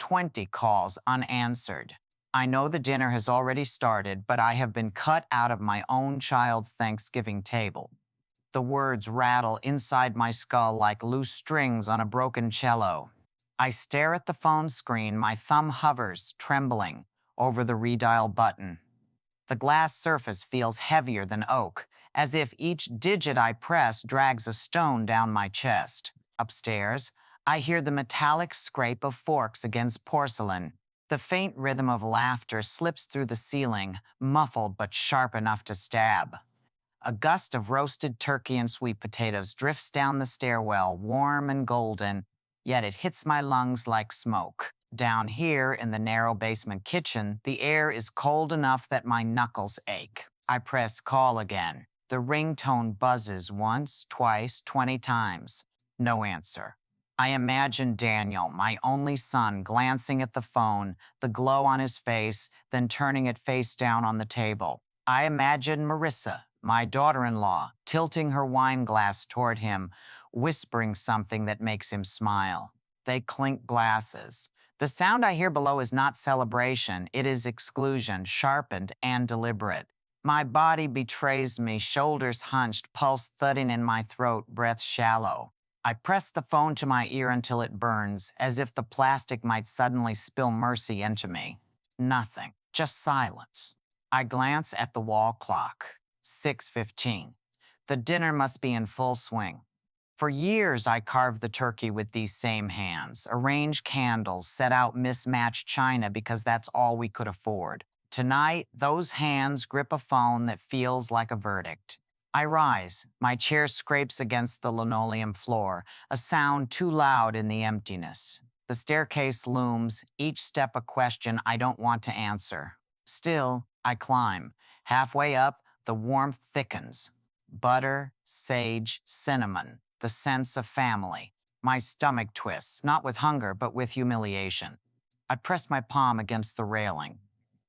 20 calls unanswered. I know the dinner has already started, but I have been cut out of my own child's Thanksgiving table. The words rattle inside my skull like loose strings on a broken cello. I stare at the phone screen, my thumb hovers, trembling, over the redial button. The glass surface feels heavier than oak, as if each digit I press drags a stone down my chest. Upstairs, I hear the metallic scrape of forks against porcelain. The faint rhythm of laughter slips through the ceiling, muffled but sharp enough to stab. A gust of roasted turkey and sweet potatoes drifts down the stairwell, warm and golden, yet it hits my lungs like smoke. Down here in the narrow basement kitchen, the air is cold enough that my knuckles ache. I press call again. The ringtone buzzes once, twice, 20 times. No answer. I imagine Daniel, my only son, glancing at the phone, the glow on his face, then turning it face down on the table. I imagine Marissa, my daughter-in-law, tilting her wine glass toward him, whispering something that makes him smile. They clink glasses. The sound I hear below is not celebration, it is exclusion, sharpened and deliberate. My body betrays me, shoulders hunched, pulse thudding in my throat, breath shallow. I press the phone to my ear until it burns, as if the plastic might suddenly spill mercy into me. Nothing, just silence. I glance at the wall clock. 6:15. The dinner must be in full swing. For years, I carved the turkey with these same hands, arranged candles, set out mismatched china because that's all we could afford. Tonight, those hands grip a phone that feels like a verdict. I rise. My chair scrapes against the linoleum floor, a sound too loud in the emptiness. The staircase looms, each step a question I don't want to answer. Still, I climb. Halfway up, the warmth thickens. Butter, sage, cinnamon, the sense of family. My stomach twists, not with hunger, but with humiliation. I press my palm against the railing.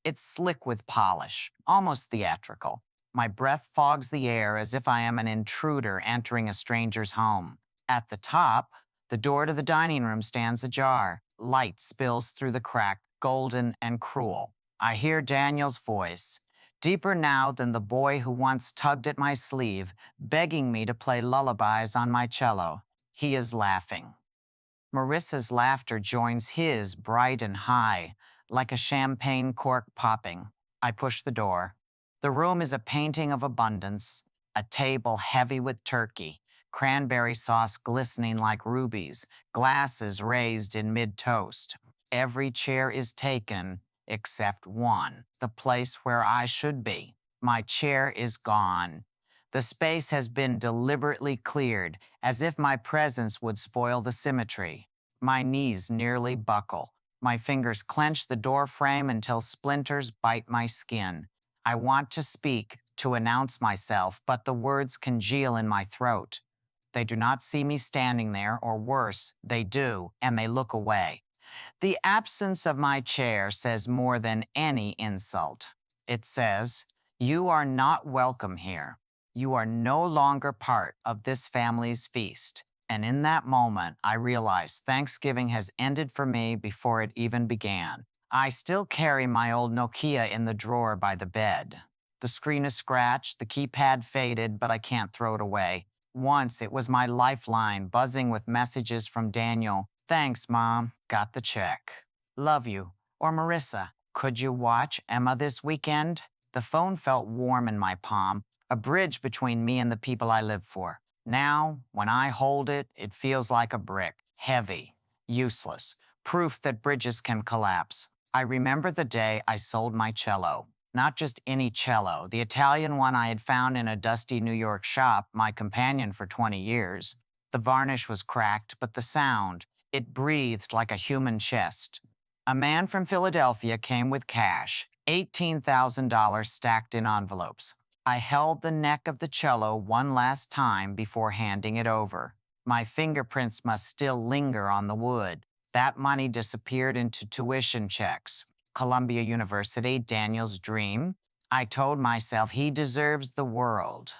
It's slick with polish, almost theatrical. My breath fogs the air as if I am an intruder entering a stranger's home. At the top, the door to the dining room stands ajar. Light spills through the crack, golden and cruel. I hear Daniel's voice, deeper now than the boy who once tugged at my sleeve, begging me to play lullabies on my cello. He is laughing. Marissa's laughter joins his, bright and high, like a champagne cork popping. I push the door. The room is a painting of abundance, a table heavy with turkey, cranberry sauce glistening like rubies, glasses raised in mid-toast. Every chair is taken except one, the place where I should be. My chair is gone. The space has been deliberately cleared, as if my presence would spoil the symmetry. My knees nearly buckle. My fingers clench the door frame until splinters bite my skin. I want to speak, to announce myself, but the words congeal in my throat. They do not see me standing there, or worse, they do, and they look away. The absence of my chair says more than any insult. It says, "You are not welcome here. You are no longer part of this family's feast." And in that moment, I realize Thanksgiving has ended for me before it even began. I still carry my old Nokia in the drawer by the bed. The screen is scratched, the keypad faded, but I can't throw it away. Once it was my lifeline, buzzing with messages from Daniel. "Thanks, Mom. Got the check. Love you." Or Marissa, "Could you watch Emma this weekend?" The phone felt warm in my palm, a bridge between me and the people I live for. Now, when I hold it, it feels like a brick, heavy, useless, proof that bridges can collapse. I remember the day I sold my cello. Not just any cello, the Italian one I had found in a dusty New York shop, my companion for 20 years. The varnish was cracked, but the sound, it breathed like a human chest. A man from Philadelphia came with cash, $18,000 stacked in envelopes. I held the neck of the cello one last time before handing it over. My fingerprints must still linger on the wood. That money disappeared into tuition checks. Columbia University, Daniel's dream. I told myself he deserves the world.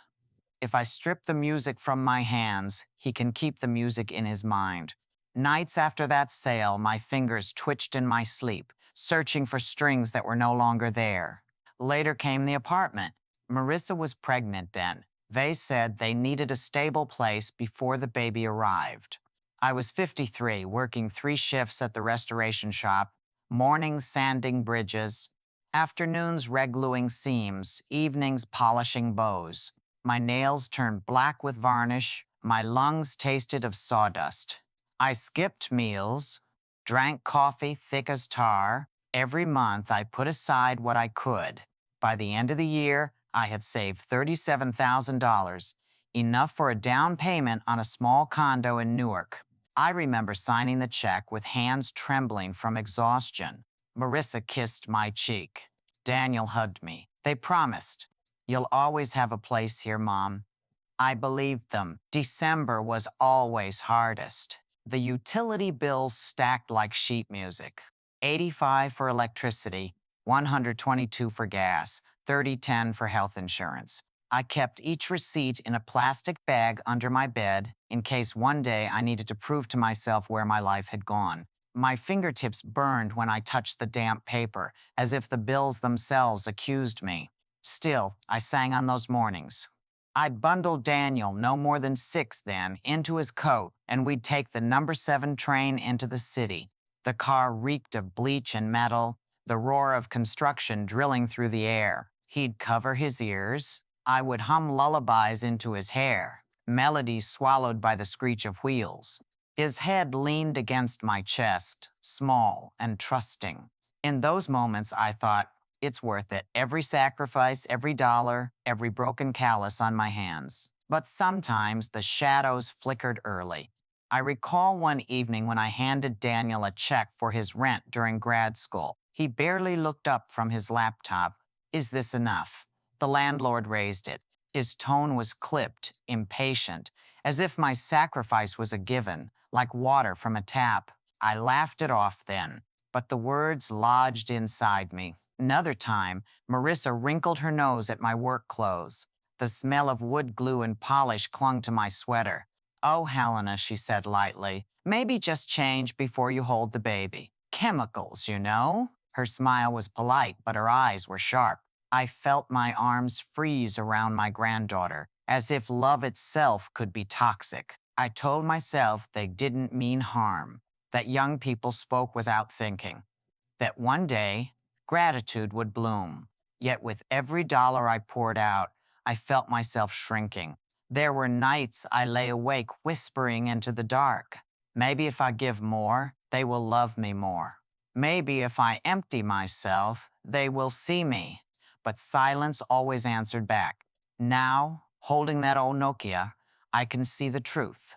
If I strip the music from my hands, he can keep the music in his mind. Nights after that sale, my fingers twitched in my sleep, searching for strings that were no longer there. Later came the apartment. Marissa was pregnant then. They said they needed a stable place before the baby arrived. I was 53, working 3 shifts at the restoration shop, mornings sanding bridges, afternoons red-gluing seams, evenings polishing bows. My nails turned black with varnish, my lungs tasted of sawdust. I skipped meals, drank coffee thick as tar. Every month I put aside what I could. By the end of the year, I had saved $37,000, enough for a down payment on a small condo in Newark. I remember signing the check with hands trembling from exhaustion. Marissa kissed my cheek. Daniel hugged me. They promised. You'll always have a place here, Mom. I believed them. December was always hardest. The utility bills stacked like sheet music. 85 for electricity, 122 for gas, 3010 for health insurance. I kept each receipt in a plastic bag under my bed in case one day I needed to prove to myself where my life had gone. My fingertips burned when I touched the damp paper, as if the bills themselves accused me. Still, I sang on those mornings. I'd bundle Daniel, no more than 6 then, into his coat, and we'd take the number 7 train into the city. The car reeked of bleach and metal, the roar of construction drilling through the air. He'd cover his ears. I would hum lullabies into his hair, melodies swallowed by the screech of wheels. His head leaned against my chest, small and trusting. In those moments, I thought, it's worth it. Every sacrifice, every dollar, every broken callus on my hands. But sometimes the shadows flickered early. I recall one evening when I handed Daniel a check for his rent during grad school. He barely looked up from his laptop. Is this enough? The landlord raised it. His tone was clipped, impatient, as if my sacrifice was a given, like water from a tap. I laughed it off then, but the words lodged inside me. Another time, Marissa wrinkled her nose at my work clothes. The smell of wood glue and polish clung to my sweater. Oh, Helena, she said lightly, maybe just change before you hold the baby. Chemicals, you know? Her smile was polite, but her eyes were sharp. I felt my arms freeze around my granddaughter, as if love itself could be toxic. I told myself they didn't mean harm, that young people spoke without thinking, that one day, gratitude would bloom. Yet with every dollar I poured out, I felt myself shrinking. There were nights I lay awake whispering into the dark. Maybe if I give more, they will love me more. Maybe if I empty myself, they will see me. But silence always answered back. Now, holding that old Nokia, I can see the truth.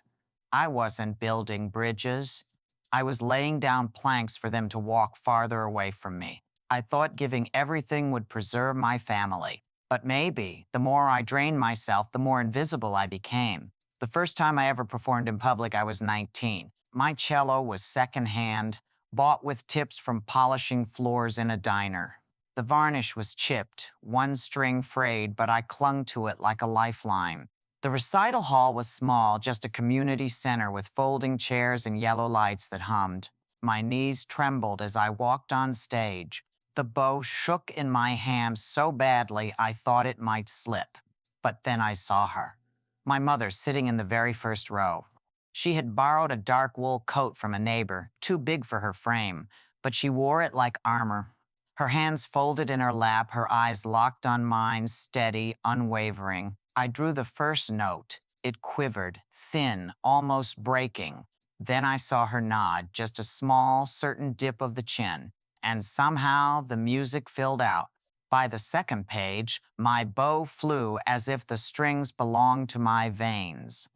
I wasn't building bridges. I was laying down planks for them to walk farther away from me. I thought giving everything would preserve my family. But maybe the more I drained myself, the more invisible I became. The first time I ever performed in public, I was 19. My cello was secondhand, bought with tips from polishing floors in a diner. The varnish was chipped, one string frayed, but I clung to it like a lifeline. The recital hall was small, just a community center with folding chairs and yellow lights that hummed. My knees trembled as I walked on stage. The bow shook in my hand so badly I thought it might slip. But then I saw her. My mother sitting in the very first row. She had borrowed a dark wool coat from a neighbor, too big for her frame, but she wore it like armor. Her hands folded in her lap, her eyes locked on mine, steady, unwavering. I drew the first note. It quivered, thin, almost breaking. Then I saw her nod, just a small, certain dip of the chin, and somehow the music filled out. By the second page, my bow flew as if the strings belonged to my veins.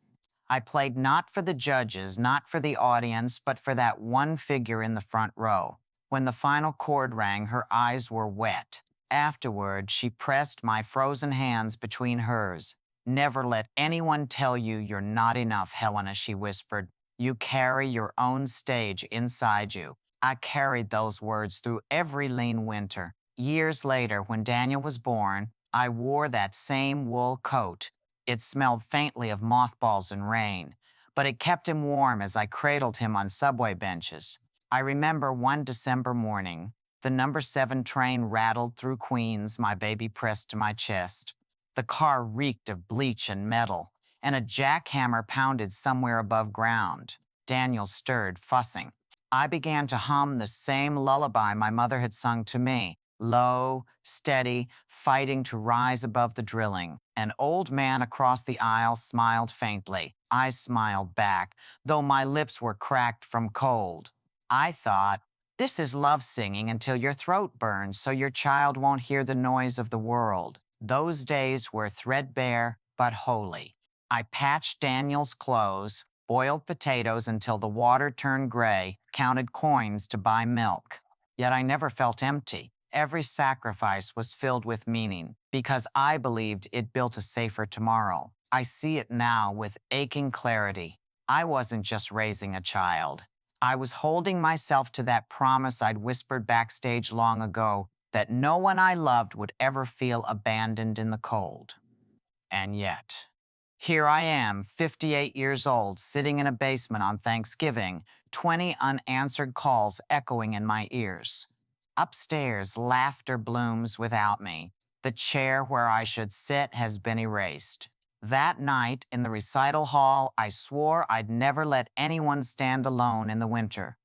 I played not for the judges, not for the audience, but for that one figure in the front row. When the final chord rang, her eyes were wet. Afterward, she pressed my frozen hands between hers. Never let anyone tell you you're not enough, Helena, she whispered. You carry your own stage inside you. I carried those words through every lean winter. Years later, when Daniel was born, I wore that same wool coat. It smelled faintly of mothballs and rain, but it kept him warm as I cradled him on subway benches. I remember one December morning, the number 7 train rattled through Queens, my baby pressed to my chest. The car reeked of bleach and metal, and a jackhammer pounded somewhere above ground. Daniel stirred, fussing. I began to hum the same lullaby my mother had sung to me, low, steady, fighting to rise above the drilling. An old man across the aisle smiled faintly. I smiled back, though my lips were cracked from cold. I thought, this is love singing until your throat burns so your child won't hear the noise of the world. Those days were threadbare but holy. I patched Daniel's clothes, boiled potatoes until the water turned gray, counted coins to buy milk. Yet I never felt empty. Every sacrifice was filled with meaning because I believed it built a safer tomorrow. I see it now with aching clarity. I wasn't just raising a child. I was holding myself to that promise I'd whispered backstage long ago that no one I loved would ever feel abandoned in the cold. And yet, here I am, 58 years old, sitting in a basement on Thanksgiving, 20 unanswered calls echoing in my ears. Upstairs, laughter blooms without me. The chair where I should sit has been erased. That night in the recital hall, I swore I'd never let anyone stand alone in the winter.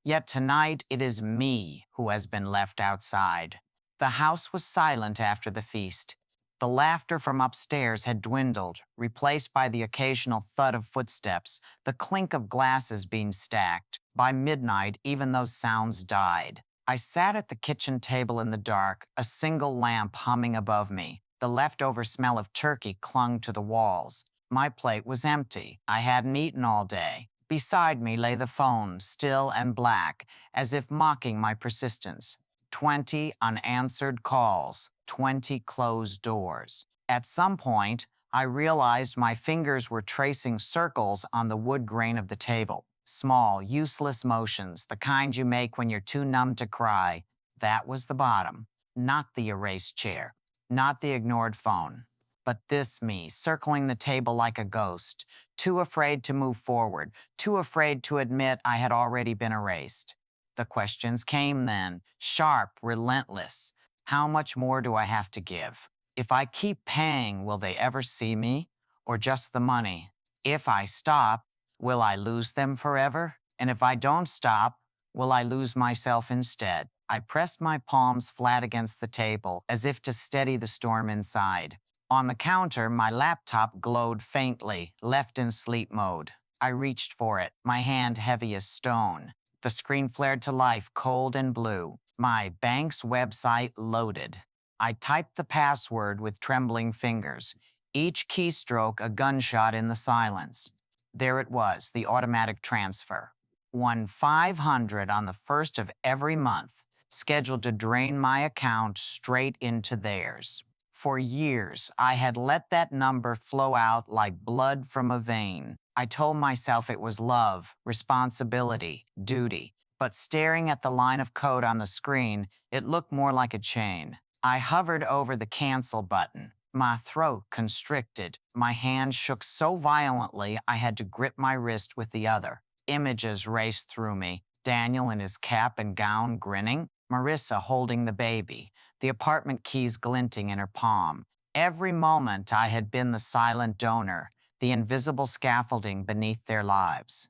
Yet tonight it is me who has been left outside. The house was silent after the feast. The laughter from upstairs had dwindled, replaced by the occasional thud of footsteps, the clink of glasses being stacked. By midnight, even those sounds died. I sat at the kitchen table in the dark, a single lamp humming above me. The leftover smell of turkey clung to the walls. My plate was empty. I hadn't eaten all day. Beside me lay the phone, still and black, as if mocking my persistence. 20 unanswered calls, 20 closed doors. At some point, I realized my fingers were tracing circles on the wood grain of the table. Small, useless motions, the kind you make when you're too numb to cry. That was the bottom, not the erased chair, not the ignored phone. But this me, circling the table like a ghost, too afraid to move forward, too afraid to admit I had already been erased. The questions came then, sharp, relentless. How much more do I have to give? If I keep paying, will they ever see me? Or just the money? If I stop, will I lose them forever? And if I don't stop, will I lose myself instead? I pressed my palms flat against the table, as if to steady the storm inside. On the counter, my laptop glowed faintly, left in sleep mode. I reached for it, my hand heavy as stone. The screen flared to life, cold and blue. My bank's website loaded. I typed the password with trembling fingers, each keystroke a gunshot in the silence. There it was, the automatic transfer. 1,500 on the first of every month, scheduled to drain my account straight into theirs. For years, I had let that number flow out like blood from a vein. I told myself it was love, responsibility, duty. But staring at the line of code on the screen, it looked more like a chain. I hovered over the cancel button. My throat constricted. My hand shook so violently I had to grip my wrist with the other. Images raced through me. Daniel in his cap and gown grinning. Marissa holding the baby. The apartment keys glinting in her palm. Every moment I had been the silent donor, the invisible scaffolding beneath their lives.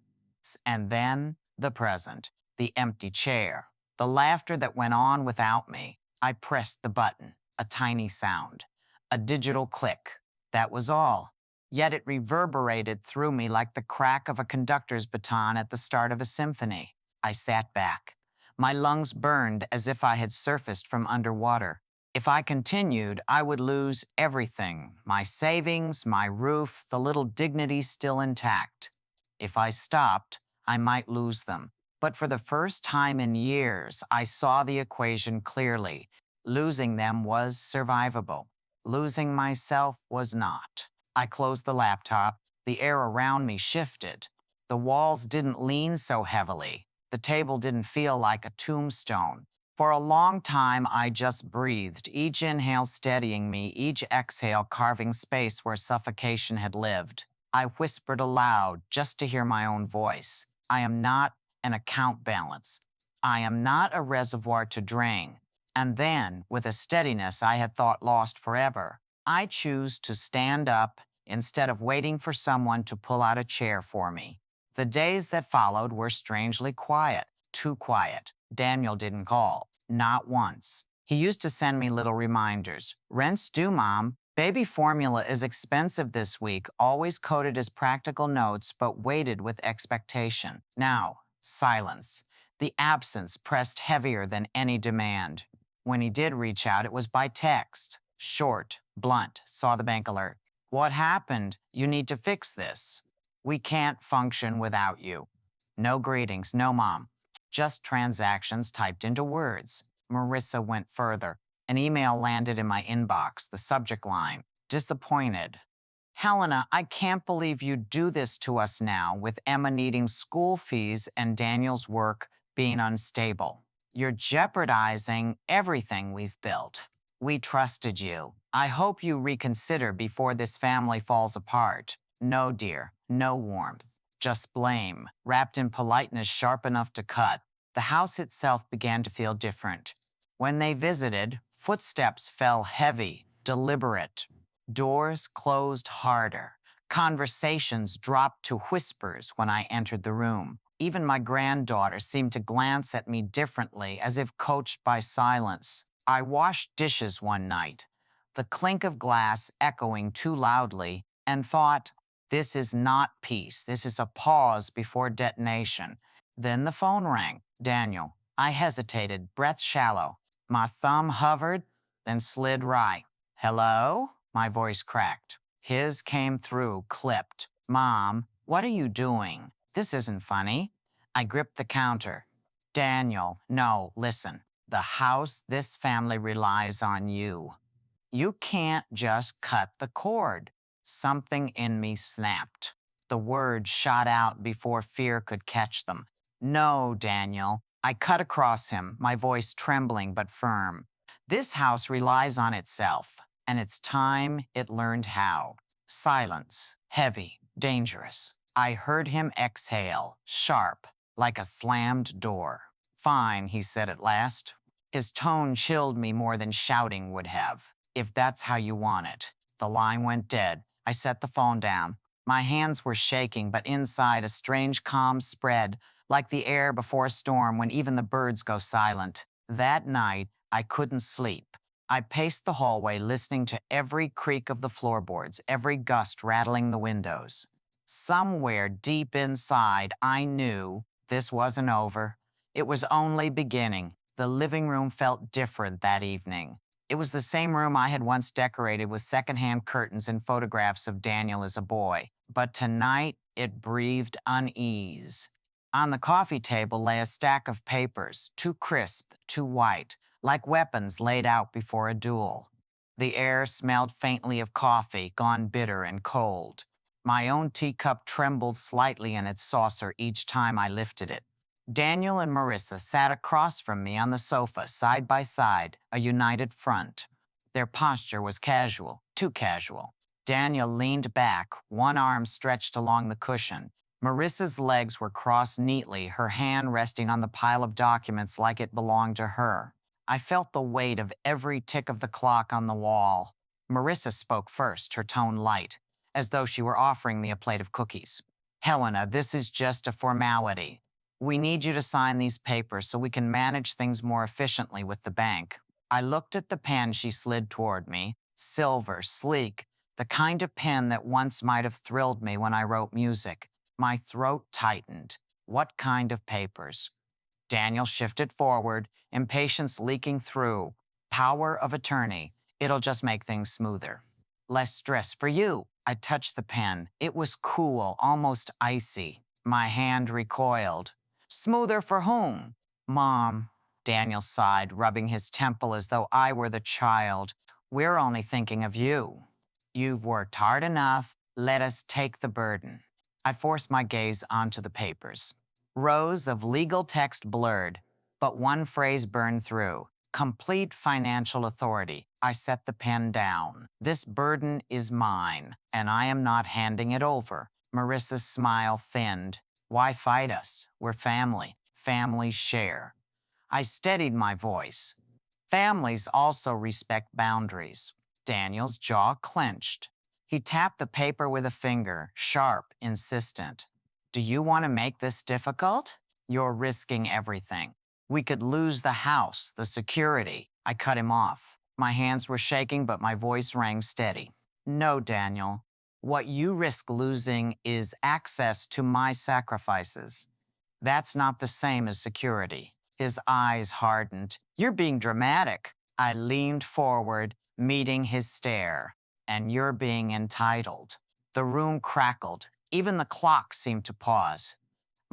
And then the present, the empty chair, the laughter that went on without me. I pressed the button, a tiny sound, a digital click. That was all. Yet it reverberated through me like the crack of a conductor's baton at the start of a symphony. I sat back. My lungs burned as if I had surfaced from underwater. If I continued, I would lose everything, my savings, my roof, the little dignity still intact. If I stopped, I might lose them. But for the first time in years, I saw the equation clearly. Losing them was survivable. Losing myself was not. I closed the laptop. The air around me shifted. The walls didn't lean so heavily. The table didn't feel like a tombstone. For a long time, I just breathed, each inhale steadying me, each exhale carving space where suffocation had lived. I whispered aloud just to hear my own voice. I am not an account balance. I am not a reservoir to drain. And then, with a steadiness I had thought lost forever, I choose to stand up instead of waiting for someone to pull out a chair for me. The days that followed were strangely quiet, too quiet. Daniel didn't call, not once. He used to send me little reminders. Rent's due, Mom. Baby formula is expensive this week, always coded as practical notes, but weighted with expectation. Now, silence. The absence pressed heavier than any demand. When he did reach out, it was by text. Short, blunt, saw the bank alert. What happened? You need to fix this. We can't function without you. No greetings, no mom. Just transactions typed into words. Marissa went further. An email landed in my inbox, the subject line, disappointed. Helena, I can't believe you do this to us now with Emma needing school fees and Daniel's work being unstable. You're jeopardizing everything we've built. We trusted you. I hope you reconsider before this family falls apart. No, dear, no warmth. Just blame, wrapped in politeness sharp enough to cut. The house itself began to feel different. When they visited, footsteps fell heavy, deliberate. Doors closed harder. Conversations dropped to whispers when I entered the room. Even my granddaughter seemed to glance at me differently, as if coached by silence. I washed dishes one night, the clink of glass echoing too loudly, and thought, this is not peace. This is a pause before detonation. Then the phone rang. Daniel. I hesitated, breath shallow. My thumb hovered, then slid right. Hello? My voice cracked. His came through, clipped. Mom, what are you doing? This isn't funny. I gripped the counter. Daniel, no, listen. The house, this family relies on you. You can't just cut the cord. Something in me snapped. The words shot out before fear could catch them. No, Daniel. I cut across him, my voice trembling but firm. This house relies on itself, and it's time it learned how. Silence, heavy, dangerous. I heard him exhale, sharp, like a slammed door. Fine, he said at last. His tone chilled me more than shouting would have. If that's how you want it. The line went dead. I set the phone down. My hands were shaking, but inside a strange calm spread, like the air before a storm when even the birds go silent. That night, I couldn't sleep. I paced the hallway, listening to every creak of the floorboards, every gust rattling the windows. Somewhere deep inside, I knew this wasn't over. It was only beginning. The living room felt different that evening. It was the same room I had once decorated with secondhand curtains and photographs of Daniel as a boy. But tonight, it breathed unease. On the coffee table lay a stack of papers, too crisp, too white, like weapons laid out before a duel. The air smelled faintly of coffee, gone bitter and cold. My own teacup trembled slightly in its saucer each time I lifted it. Daniel and Marissa sat across from me on the sofa, side by side, a united front. Their posture was casual, too casual. Daniel leaned back, one arm stretched along the cushion. Marissa's legs were crossed neatly, her hand resting on the pile of documents like it belonged to her. I felt the weight of every tick of the clock on the wall. Marissa spoke first, her tone light, as though she were offering me a plate of cookies. Helena, this is just a formality. We need you to sign these papers so we can manage things more efficiently with the bank. I looked at the pen she slid toward me, silver, sleek, the kind of pen that once might have thrilled me when I wrote music. My throat tightened. What kind of papers? Daniel shifted forward, impatience leaking through. Power of attorney. It'll just make things smoother. Less stress for you. I touched the pen. It was cool, almost icy. My hand recoiled. Smoother for whom? Mom, Daniel sighed, rubbing his temple as though I were the child. We're only thinking of you. You've worked hard enough. Let us take the burden. I forced my gaze onto the papers. Rows of legal text blurred, but one phrase burned through. Complete financial authority. I set the pen down. This burden is mine, and I am not handing it over. Marissa's smile thinned. Why fight us? We're family. Families share. I steadied my voice. Families also respect boundaries. Daniel's jaw clenched. He tapped the paper with a finger, sharp, insistent. Do you want to make this difficult? You're risking everything. We could lose the house, the security. I cut him off. My hands were shaking, but my voice rang steady. No, Daniel. What you risk losing is access to my sacrifices. That's not the same as security. His eyes hardened. You're being dramatic. I leaned forward, meeting his stare. And you're being entitled. The room crackled. Even the clock seemed to pause.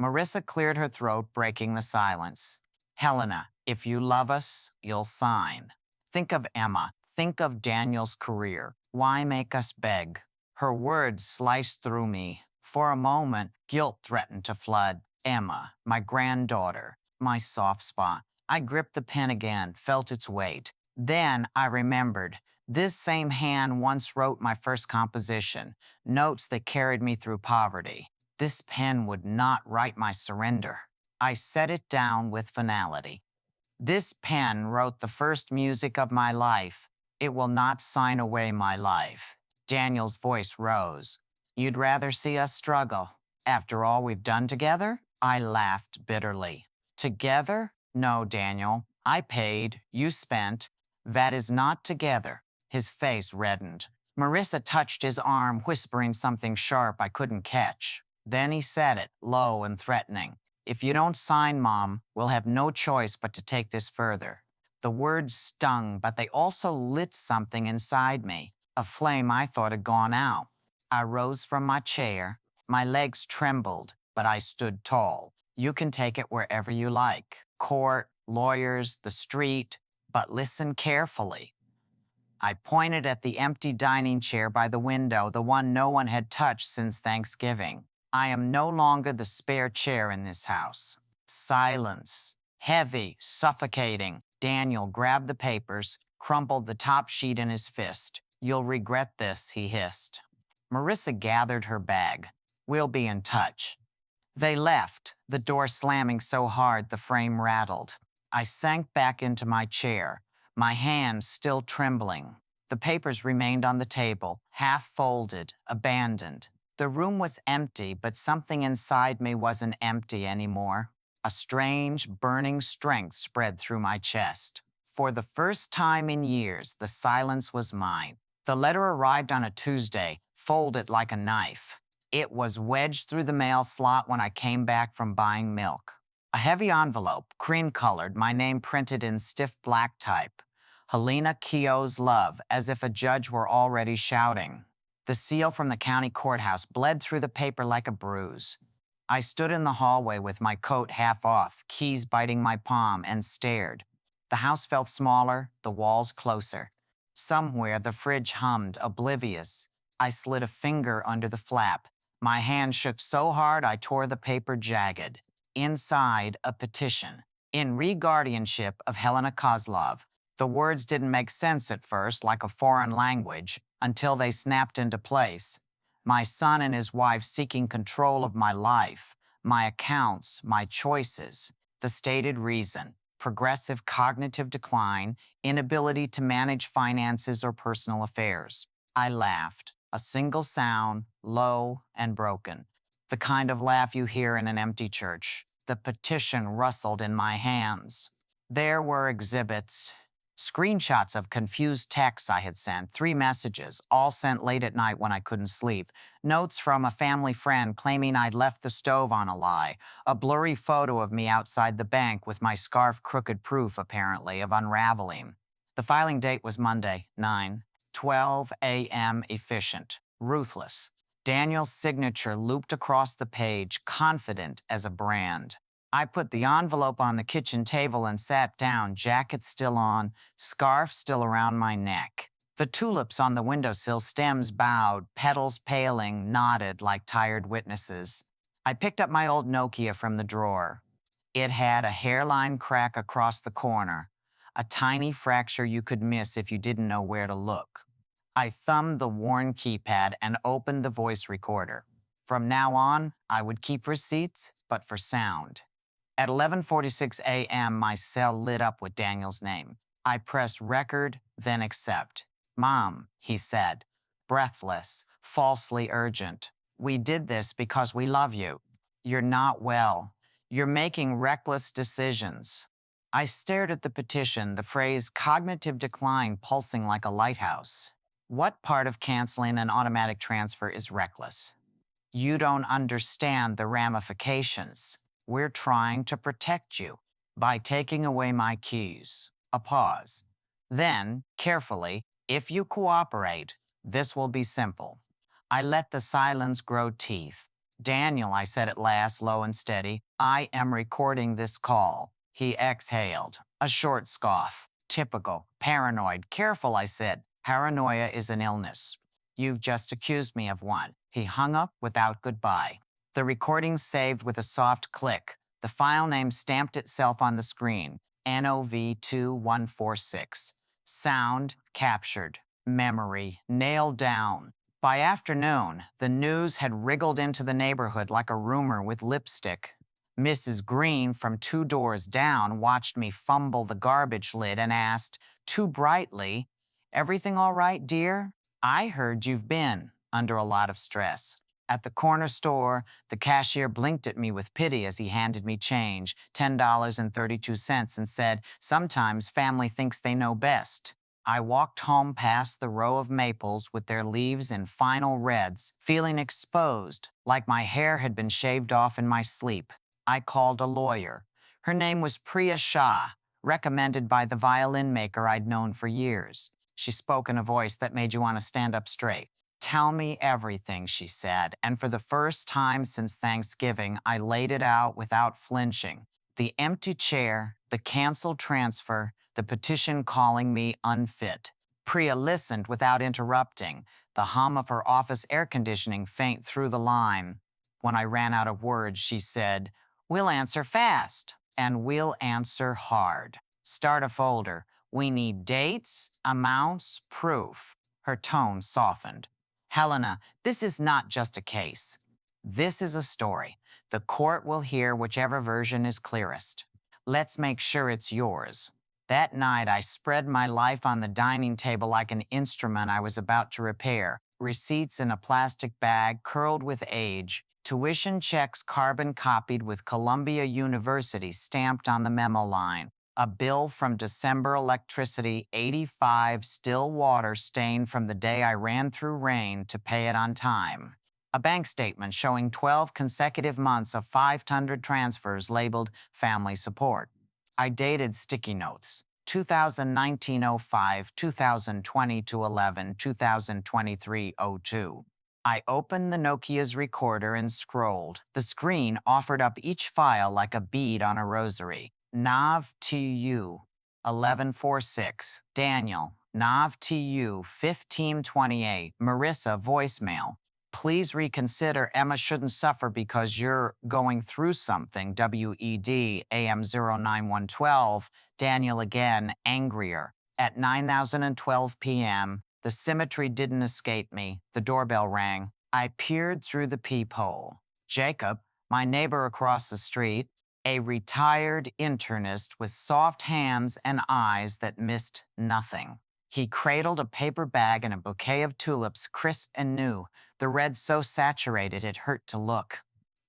Marissa cleared her throat, breaking the silence. Helena, if you love us, you'll sign. Think of Emma. Think of Daniel's career. Why make us beg? Her words sliced through me. For a moment, guilt threatened to flood. Emma, my granddaughter, my soft spot. I gripped the pen again, felt its weight. Then I remembered. This same hand once wrote my first composition, notes that carried me through poverty. This pen would not write my surrender. I set it down with finality. This pen wrote the first music of my life. It will not sign away my life. Daniel's voice rose. You'd rather see us struggle. After all we've done together? I laughed bitterly. Together? No, Daniel. I paid. You spent. That is not together. His face reddened. Marissa touched his arm, whispering something sharp I couldn't catch. Then he said it, low and threatening. If you don't sign, Mom, we'll have no choice but to take this further. The words stung, but they also lit something inside me, a flame I thought had gone out. I rose from my chair. My legs trembled, but I stood tall. You can take it wherever you like. Court, lawyers, the street, but listen carefully. I pointed at the empty dining chair by the window, the one no one had touched since Thanksgiving. I am no longer the spare chair in this house. Silence. Heavy, suffocating. Daniel grabbed the papers, crumpled the top sheet in his fist. You'll regret this, he hissed. Marissa gathered her bag. We'll be in touch. They left, the door slamming so hard the frame rattled. I sank back into my chair, my hands still trembling. The papers remained on the table, half folded, abandoned. The room was empty, but something inside me wasn't empty anymore. A strange, burning strength spread through my chest. For the first time in years, the silence was mine. The letter arrived on a Tuesday, folded like a knife. It was wedged through the mail slot when I came back from buying milk. A heavy envelope, cream-colored, my name printed in stiff black type. Helena Keogh's love, as if a judge were already shouting. The seal from the county courthouse bled through the paper like a bruise. I stood in the hallway with my coat half off, keys biting my palm, and stared. The house felt smaller, the walls closer. Somewhere the fridge hummed, oblivious. I slid a finger under the flap. My hand shook so hard I tore the paper jagged. Inside, a petition. In re-guardianship of Helena Kozlov. The words didn't make sense at first, like a foreign language, until they snapped into place. My son and his wife seeking control of my life, my accounts, my choices. The stated reason: progressive cognitive decline, inability to manage finances or personal affairs. I laughed. A single sound, low and broken. The kind of laugh you hear in an empty church. The petition rustled in my hands. There were exhibits. Screenshots of confused texts I had sent, 3 messages, all sent late at night when I couldn't sleep. Notes from a family friend claiming I'd left the stove on a lie. A blurry photo of me outside the bank with my scarf crooked, proof, apparently, of unraveling. The filing date was Monday, 9:12 a.m. Efficient, ruthless. Daniel's signature looped across the page, confident as a brand. I put the envelope on the kitchen table and sat down, jacket still on, scarf still around my neck. The tulips on the windowsill stems bowed, petals paling, nodded like tired witnesses. I picked up my old Nokia from the drawer. It had a hairline crack across the corner. a tiny fracture you could miss if you didn't know where to look. I thumbed the worn keypad and opened the voice recorder. From now on, I would keep receipts, but for sound. At 11:46 a.m., my cell lit up with Daniel's name. I pressed record, then accept. Mom, he said, breathless, falsely urgent. We did this because we love you. You're not well. You're making reckless decisions. I stared at the petition, the phrase cognitive decline pulsing like a lighthouse. What part of canceling an automatic transfer is reckless? You don't understand the ramifications. We're trying to protect you by taking away my keys. A pause. Then, carefully, if you cooperate, this will be simple. I let the silence grow teeth. Daniel, I said at last, low and steady, I am recording this call. He exhaled. A short scoff. Typical. Paranoid. Careful, I said. Paranoia is an illness. You've just accused me of one. He hung up without goodbye. The recording saved with a soft click. The file name stamped itself on the screen. NOV2146. Sound captured. Memory nailed down. By afternoon, the news had wriggled into the neighborhood like a rumor with lipstick. Mrs. Green from 2 doors down watched me fumble the garbage lid and asked, too brightly, everything all right, dear? I heard you've been under a lot of stress. At the corner store, the cashier blinked at me with pity as he handed me change, $10.32, and said, sometimes family thinks they know best. I walked home past the row of maples with their leaves in final reds, feeling exposed, like my hair had been shaved off in my sleep. I called a lawyer. Her name was Priya Shah, recommended by the violin maker I'd known for years. She spoke in a voice that made you want to stand up straight. Tell me everything, she said, and for the first time since Thanksgiving, I laid it out without flinching. The empty chair, the canceled transfer, the petition calling me unfit. Priya listened without interrupting, the hum of her office air conditioning faint through the line. When I ran out of words, she said, we'll answer fast, and we'll answer hard. Start a folder. We need dates, amounts, proof. Her tone softened. Helena, this is not just a case. This is a story. The court will hear whichever version is clearest. Let's make sure it's yours. That night, I spread my life on the dining table like an instrument I was about to repair. Receipts in a plastic bag curled with age. Tuition checks carbon copied with Columbia University stamped on the memo line. A bill from December electricity, 85, still water stained from the day I ran through rain to pay it on time. A bank statement showing 12 consecutive months of 500 transfers labeled family support. I dated sticky notes. 2019-05, 2020-11, 2023-02. I opened the Nokia's recorder and scrolled. The screen offered up each file like a bead on a rosary. Nav TU 1146. Daniel, Nav TU 1528. Marissa, voicemail. Please reconsider. Emma shouldn't suffer because you're going through something. WED AM 09112. Daniel again, angrier. At 9:12 p.m., the symmetry didn't escape me. The doorbell rang. I peered through the peephole. Jacob, my neighbor across the street, a retired internist with soft hands and eyes that missed nothing. He cradled a paper bag and a bouquet of tulips, crisp and new, the red so saturated it hurt to look.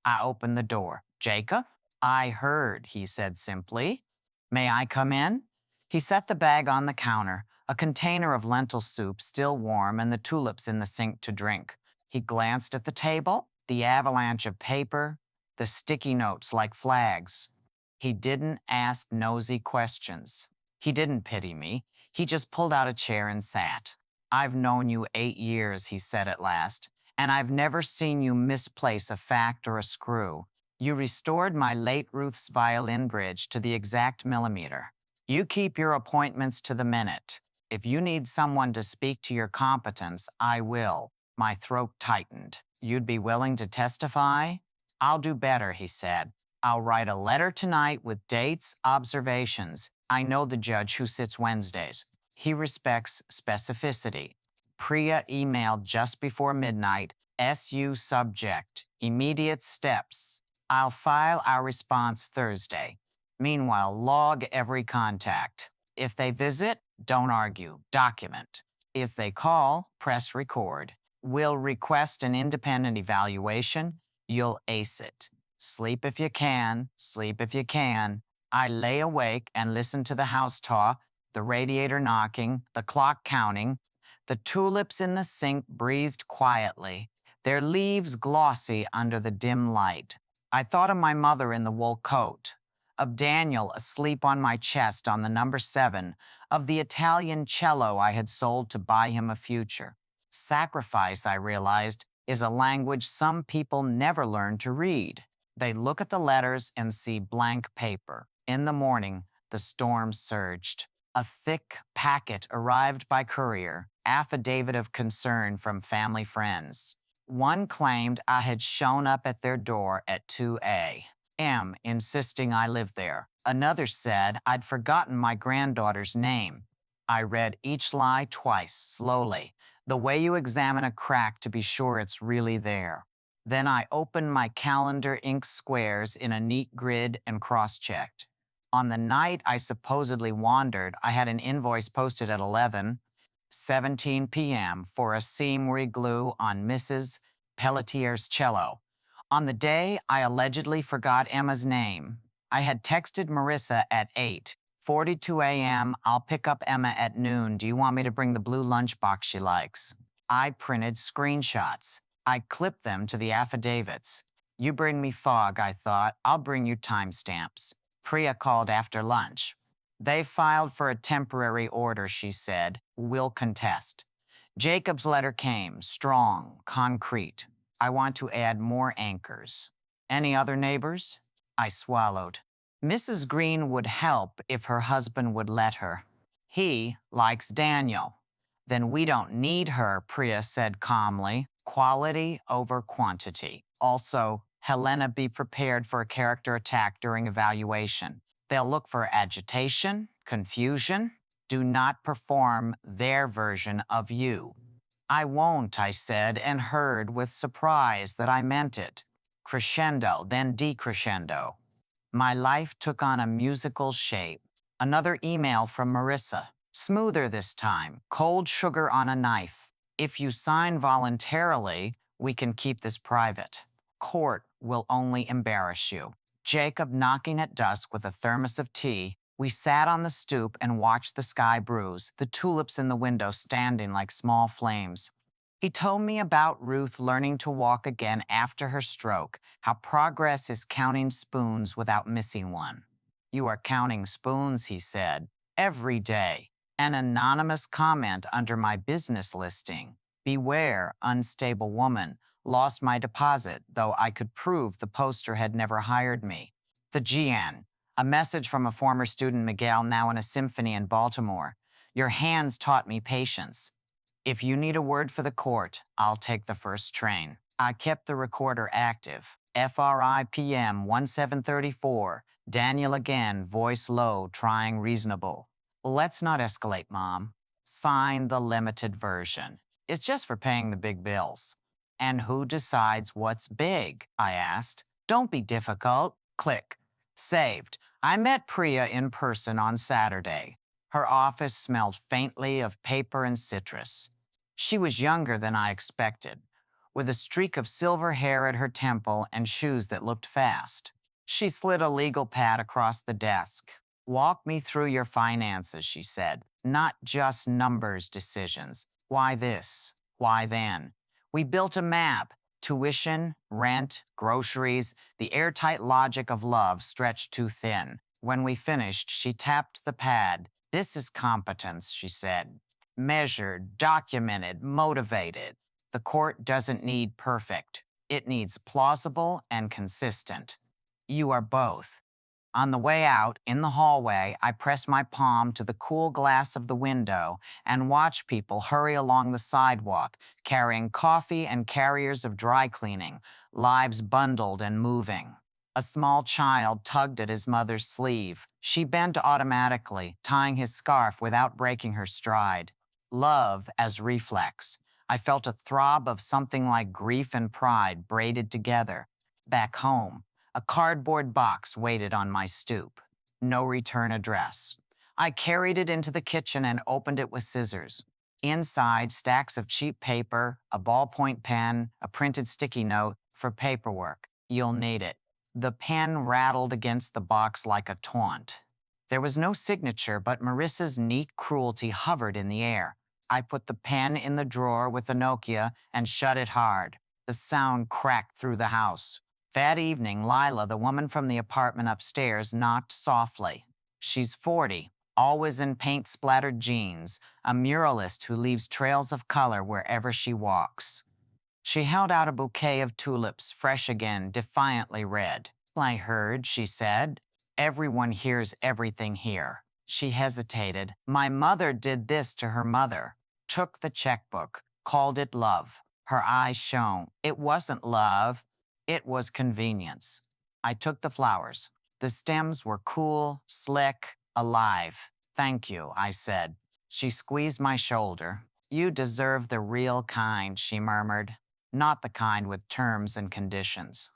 I opened the door. Jacob? I heard, he said simply. May I come in? He set the bag on the counter, a container of lentil soup still warm and the tulips in the sink to drink. He glanced at the table, the avalanche of paper, the sticky notes like flags. He didn't ask nosy questions. He didn't pity me. He just pulled out a chair and sat. I've known you 8 years, he said at last, and I've never seen you misplace a fact or a screw. You restored my late Ruth's violin bridge to the exact millimeter. You keep your appointments to the minute. If you need someone to speak to your competence, I will. My throat tightened. You'd be willing to testify? I'll do better, he said. I'll write a letter tonight with dates, observations. I know the judge who sits Wednesdays. He respects specificity. Priya emailed just before midnight. SU subject. Immediate steps. I'll file our response Thursday. Meanwhile, log every contact. If they visit, don't argue. Document. If they call, press record. We'll request an independent evaluation. You'll ace it. Sleep if you can. Sleep if you can. I lay awake and listen to the house talk, the radiator knocking, the clock counting. The tulips in the sink breathed quietly, their leaves glossy under the dim light. I thought of my mother in the wool coat, of Daniel asleep on my chest on the number 7, of the Italian cello I had sold to buy him a future. Sacrifice, I realized, is a language some people never learn to read. They look at the letters and see blank paper. In the morning, the storm surged. A thick packet arrived by courier, affidavit of concern from family friends. One claimed I had shown up at their door at 2 a.m., insisting I lived there. Another said I'd forgotten my granddaughter's name. I read each lie twice, slowly, the way you examine a crack to be sure it's really there. Then I opened my calendar, inked squares in a neat grid, and cross-checked. On the night I supposedly wandered, I had an invoice posted at 11:17 p.m. for a seam re-glue on Mrs. Pelletier's cello. On the day I allegedly forgot Emma's name, I had texted Marissa at 8:42 a.m. I'll pick up Emma at noon. Do you want me to bring the blue lunchbox she likes? I printed screenshots. I clipped them to the affidavits. You bring me fog, I thought. I'll bring you timestamps. Priya called after lunch. They filed for a temporary order, she said. We'll contest. Jacob's letter came, strong, concrete. I want to add more anchors. Any other neighbors? I swallowed. Mrs. Green would help if her husband would let her. He likes Daniel. Then we don't need her, Priya said calmly. Quality over quantity. Also, Helena, be prepared for a character attack during evaluation. They'll look for agitation, confusion. Do not perform their version of you. I won't, I said, and heard with surprise that I meant it. Crescendo, then decrescendo. My life took on a musical shape. Another email from Marissa. Smoother this time. Cold sugar on a knife. If you sign voluntarily, we can keep this private. Court will only embarrass you. Jacob knocking at dusk with a thermos of tea. We sat on the stoop and watched the sky bruise, the tulips in the window standing like small flames. He told me about Ruth learning to walk again after her stroke, how progress is counting spoons without missing one. You are counting spoons, he said, every day. An anonymous comment under my business listing. Beware, unstable woman. Lost my deposit, though I could prove the poster had never hired me. The GN. A message from a former student, Miguel, now in a symphony in Baltimore. Your hands taught me patience. If you need a word for the court, I'll take the first train. I kept the recorder active. FRIPM 1734. Daniel again, voice low, trying reasonable. Let's not escalate, Mom. Sign the limited version. It's just for paying the big bills. And who decides what's big? I asked. Don't be difficult. Click. Saved. I met Priya in person on Saturday. Her office smelled faintly of paper and citrus. She was younger than I expected, with a streak of silver hair at her temple and shoes that looked fast. She slid a legal pad across the desk. Walk me through your finances, she said. Not just numbers decisions. Why this? Why then? We built a map. Tuition, rent, groceries, the airtight logic of love stretched too thin. When we finished, she tapped the pad. This is competence, she said. Measured, documented, motivated. The court doesn't need perfect. It needs plausible and consistent. You are both. On the way out, in the hallway, I pressed my palm to the cool glass of the window and watched people hurry along the sidewalk, carrying coffee and carriers of dry cleaning, lives bundled and moving. A small child tugged at his mother's sleeve. She bent automatically, tying his scarf without breaking her stride. Love as reflex. I felt a throb of something like grief and pride braided together. Back home, a cardboard box waited on my stoop. No return address. I carried it into the kitchen and opened it with scissors. Inside, stacks of cheap paper, a ballpoint pen, a printed sticky note for paperwork. You'll need it. The pen rattled against the box like a taunt. There was no signature, but Marissa's neat cruelty hovered in the air. I put the pen in the drawer with the Nokia and shut it hard. The sound cracked through the house. That evening, Lila, the woman from the apartment upstairs, knocked softly. She's 40, always in paint-splattered jeans, a muralist who leaves trails of color wherever she walks. She held out a bouquet of tulips, fresh again, defiantly red. I heard, she said. Everyone hears everything here. She hesitated. My mother did this to her mother. Took the checkbook, called it love. Her eyes shone. It wasn't love. It was convenience. I took the flowers. The stems were cool, slick, alive. Thank you, I said. She squeezed my shoulder. You deserve the real kind, she murmured. Not the kind with terms and conditions.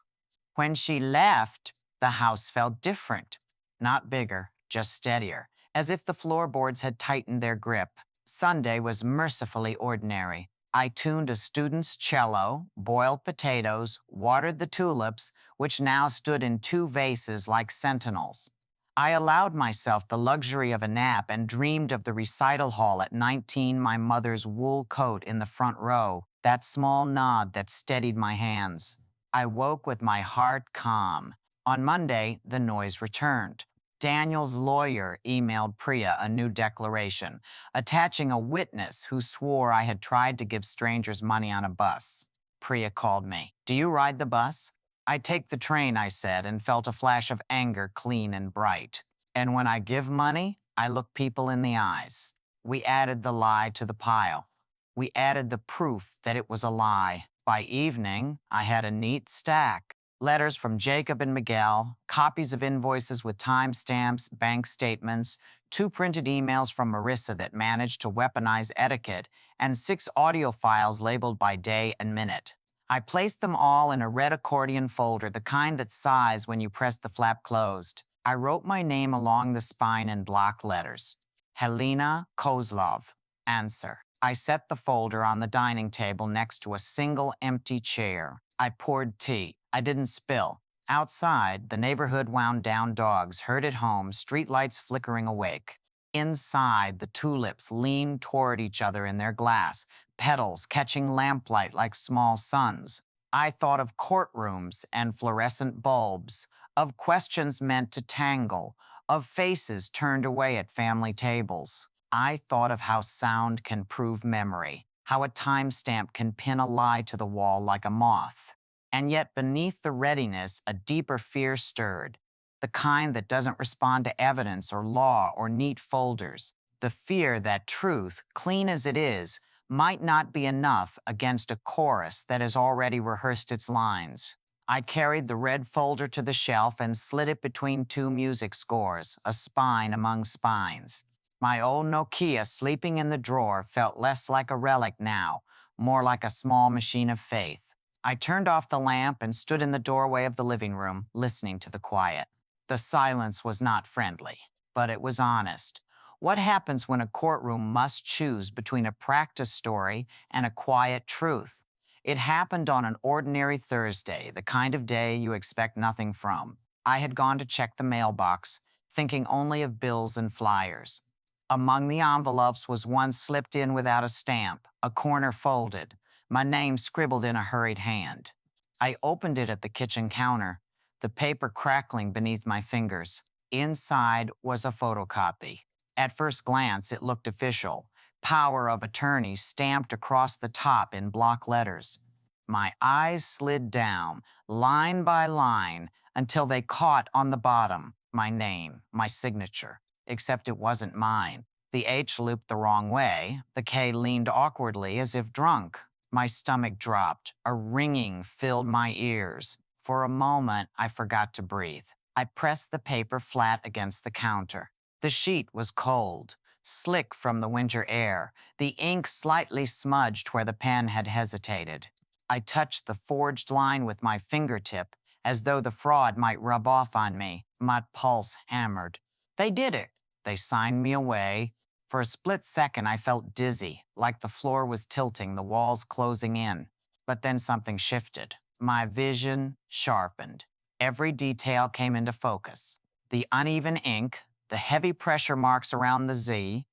When she left, the house felt different. Not bigger, just steadier, as if the floorboards had tightened their grip. Sunday was mercifully ordinary. I tuned a student's cello, boiled potatoes, watered the tulips, which now stood in 2 vases like sentinels. I allowed myself the luxury of a nap and dreamed of the recital hall at 19, my mother's wool coat in the front row, that small nod that steadied my hands. I woke with my heart calm. On Monday, the noise returned. Daniel's lawyer emailed Priya a new declaration, attaching a witness who swore I had tried to give strangers money on a bus. Priya called me. Do you ride the bus? I take the train, I said, and felt a flash of anger, clean and bright. And when I give money, I look people in the eyes. We added the lie to the pile. We added the proof that it was a lie. By evening, I had a neat stack. Letters from Jacob and Miguel, copies of invoices with timestamps, bank statements, 2 printed emails from Marissa that managed to weaponize etiquette, and 6 audio files labeled by day and minute. I placed them all in a red accordion folder, the kind that sighs when you press the flap closed. I wrote my name along the spine in block letters. Helena Kozlov. Answer. I set the folder on the dining table next to a single empty chair. I poured tea. I didn't spill. Outside, the neighborhood wound down dogs, herd at home, streetlights flickering awake. Inside, the tulips leaned toward each other in their glass, petals catching lamplight like small suns. I thought of courtrooms and fluorescent bulbs, of questions meant to tangle, of faces turned away at family tables. I thought of how sound can prove memory, how a timestamp can pin a lie to the wall like a moth. And yet beneath the readiness, a deeper fear stirred, the kind that doesn't respond to evidence or law or neat folders. The fear that truth, clean as it is, might not be enough against a chorus that has already rehearsed its lines. I carried the red folder to the shelf and slid it between 2 music scores, a spine among spines. My old Nokia sleeping in the drawer felt less like a relic now, more like a small machine of faith. I turned off the lamp and stood in the doorway of the living room, listening to the quiet. The silence was not friendly, but it was honest. What happens when a courtroom must choose between a practice story and a quiet truth? It happened on an ordinary Thursday, the kind of day you expect nothing from. I had gone to check the mailbox, thinking only of bills and flyers. Among the envelopes was one slipped in without a stamp, a corner folded, my name scribbled in a hurried hand. I opened it at the kitchen counter, the paper crackling beneath my fingers. Inside was a photocopy. At first glance, it looked official. Power of attorney stamped across the top in block letters. My eyes slid down, line by line, until they caught on the bottom my name, my signature, except it wasn't mine. The H looped the wrong way. The K leaned awkwardly as if drunk. My stomach dropped. A ringing filled my ears. For a moment, I forgot to breathe. I pressed the paper flat against the counter. The sheet was cold, slick from the winter air, the ink slightly smudged where the pen had hesitated. I touched the forged line with my fingertip, as though the fraud might rub off on me. My pulse hammered. They did it. They signed me away. For a split second, I felt dizzy, like the floor was tilting, the walls closing in. But then something shifted. My vision sharpened. Every detail came into focus. The uneven ink, the heavy pressure marks around the Z,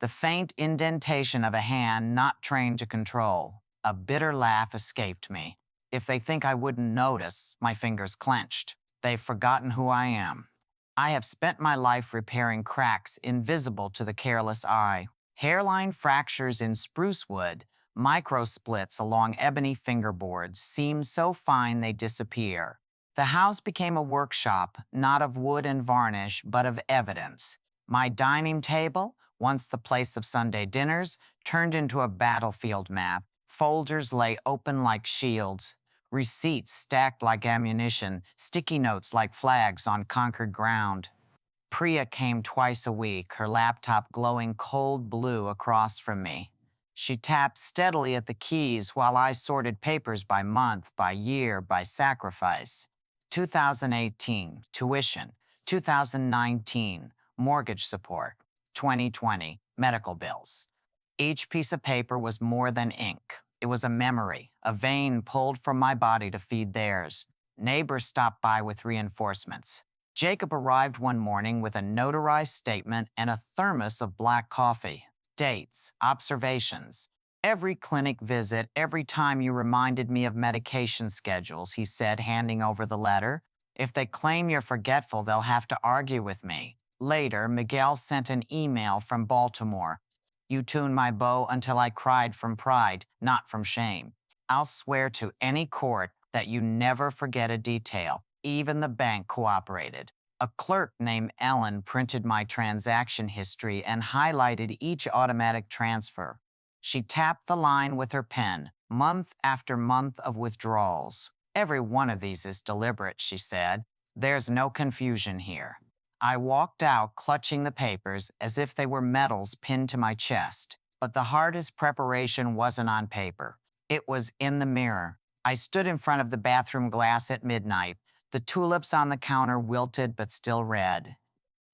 the faint indentation of a hand not trained to control. A bitter laugh escaped me. If they think I wouldn't notice, my fingers clenched. They've forgotten who I am. I have spent my life repairing cracks invisible to the careless eye. Hairline fractures in spruce wood, micro splits along ebony fingerboards seem so fine they disappear. The house became a workshop, not of wood and varnish, but of evidence. My dining table, once the place of Sunday dinners, turned into a battlefield map. Folders lay open like shields, receipts stacked like ammunition, sticky notes like flags on conquered ground. Priya came twice a week, her laptop glowing cold blue across from me. She tapped steadily at the keys while I sorted papers by month, by year, by sacrifice. 2018, tuition. 2019, mortgage support. 2020, medical bills. Each piece of paper was more than ink. It was a memory, a vein pulled from my body to feed theirs. Neighbors stopped by with reinforcements. Jacob arrived one morning with a notarized statement and a thermos of black coffee. Dates, observations. Every clinic visit, every time you reminded me of medication schedules, he said, handing over the letter. If they claim you're forgetful, they'll have to argue with me. Later, Miguel sent an email from Baltimore. You tuned my bow until I cried from pride, not from shame. I'll swear to any court that you never forget a detail. Even the bank cooperated. A clerk named Ellen printed my transaction history and highlighted each automatic transfer. She tapped the line with her pen, month after month of withdrawals. Every one of these is deliberate, she said. There's no confusion here. I walked out clutching the papers as if they were medals pinned to my chest. But the hardest preparation wasn't on paper. It was in the mirror. I stood in front of the bathroom glass at midnight, the tulips on the counter wilted but still red.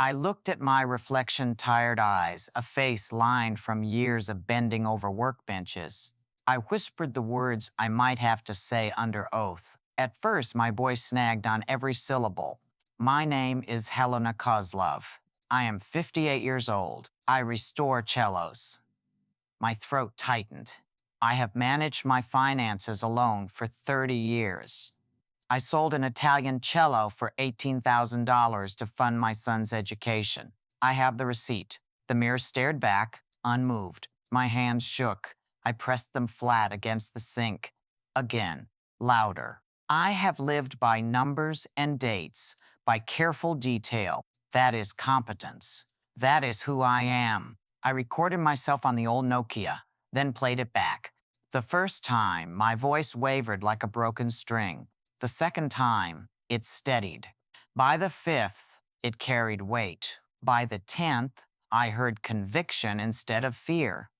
I looked at my reflection, tired eyes, a face lined from years of bending over workbenches. I whispered the words I might have to say under oath. At first, my voice snagged on every syllable. My name is Helena Kozlov. I am 58 years old. I restore cellos. My throat tightened. I have managed my finances alone for 30 years. I sold an Italian cello for $18,000 to fund my son's education. I have the receipt. The mirror stared back, unmoved. My hands shook. I pressed them flat against the sink. Again, louder. I have lived by numbers and dates, by careful detail. That is competence. That is who I am. I recorded myself on the old Nokia, then played it back. The first time, my voice wavered like a broken string. The second time, it steadied. By the fifth, it carried weight. By the 10th, I heard conviction instead of fear.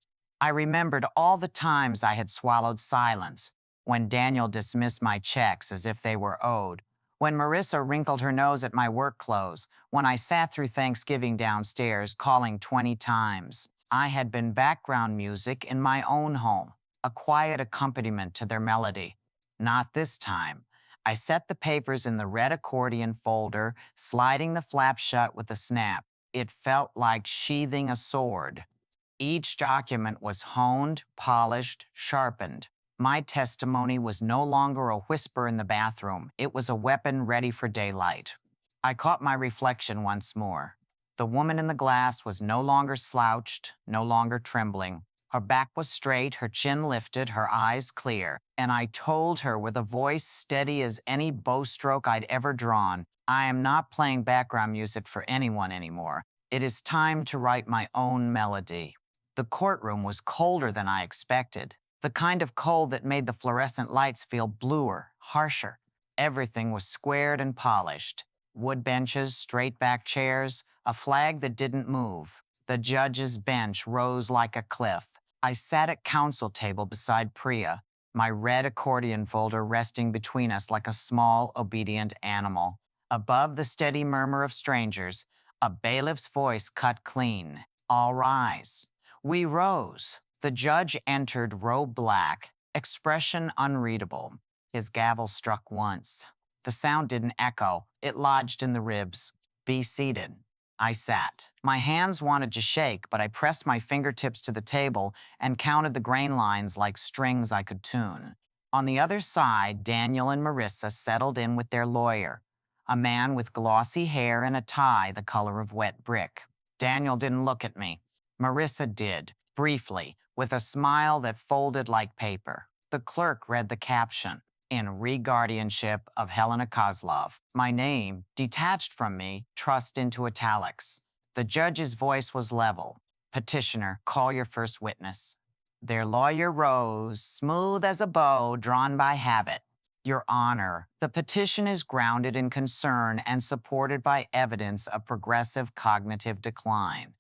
I remembered all the times I had swallowed silence, when Daniel dismissed my checks as if they were owed, when Marissa wrinkled her nose at my work clothes, when I sat through Thanksgiving downstairs calling 20 times. I had been background music in my own home, a quiet accompaniment to their melody. Not this time. I set the papers in the red accordion folder, sliding the flap shut with a snap. It felt like sheathing a sword. Each document was honed, polished, sharpened. My testimony was no longer a whisper in the bathroom. It was a weapon ready for daylight. I caught my reflection once more. The woman in the glass was no longer slouched, no longer trembling. Her back was straight, her chin lifted, her eyes clear, and I told her with a voice steady as any bowstroke I'd ever drawn, I am not playing background music for anyone anymore. It is time to write my own melody. The courtroom was colder than I expected, the kind of cold that made the fluorescent lights feel bluer, harsher. Everything was squared and polished. Wood benches, straight back chairs, a flag that didn't move. The judge's bench rose like a cliff. I sat at counsel table beside Priya, my red accordion folder resting between us like a small, obedient animal. Above the steady murmur of strangers, a bailiff's voice cut clean. All rise. We rose. The judge entered robe black, expression unreadable. His gavel struck once. The sound didn't echo. It lodged in the ribs. Be seated. I sat. My hands wanted to shake, but I pressed my fingertips to the table and counted the grain lines like strings I could tune. On the other side, Daniel and Marissa settled in with their lawyer, a man with glossy hair and a tie the color of wet brick. Daniel didn't look at me. Marissa did, briefly, with a smile that folded like paper. The clerk read the caption, "In re-guardianship of Helena Kozlov." My name, detached from me, trussed into italics. The judge's voice was level. "Petitioner, call your first witness." Their lawyer rose, smooth as a bow drawn by habit. "Your Honor, the petition is grounded in concern and supported by evidence of progressive cognitive decline.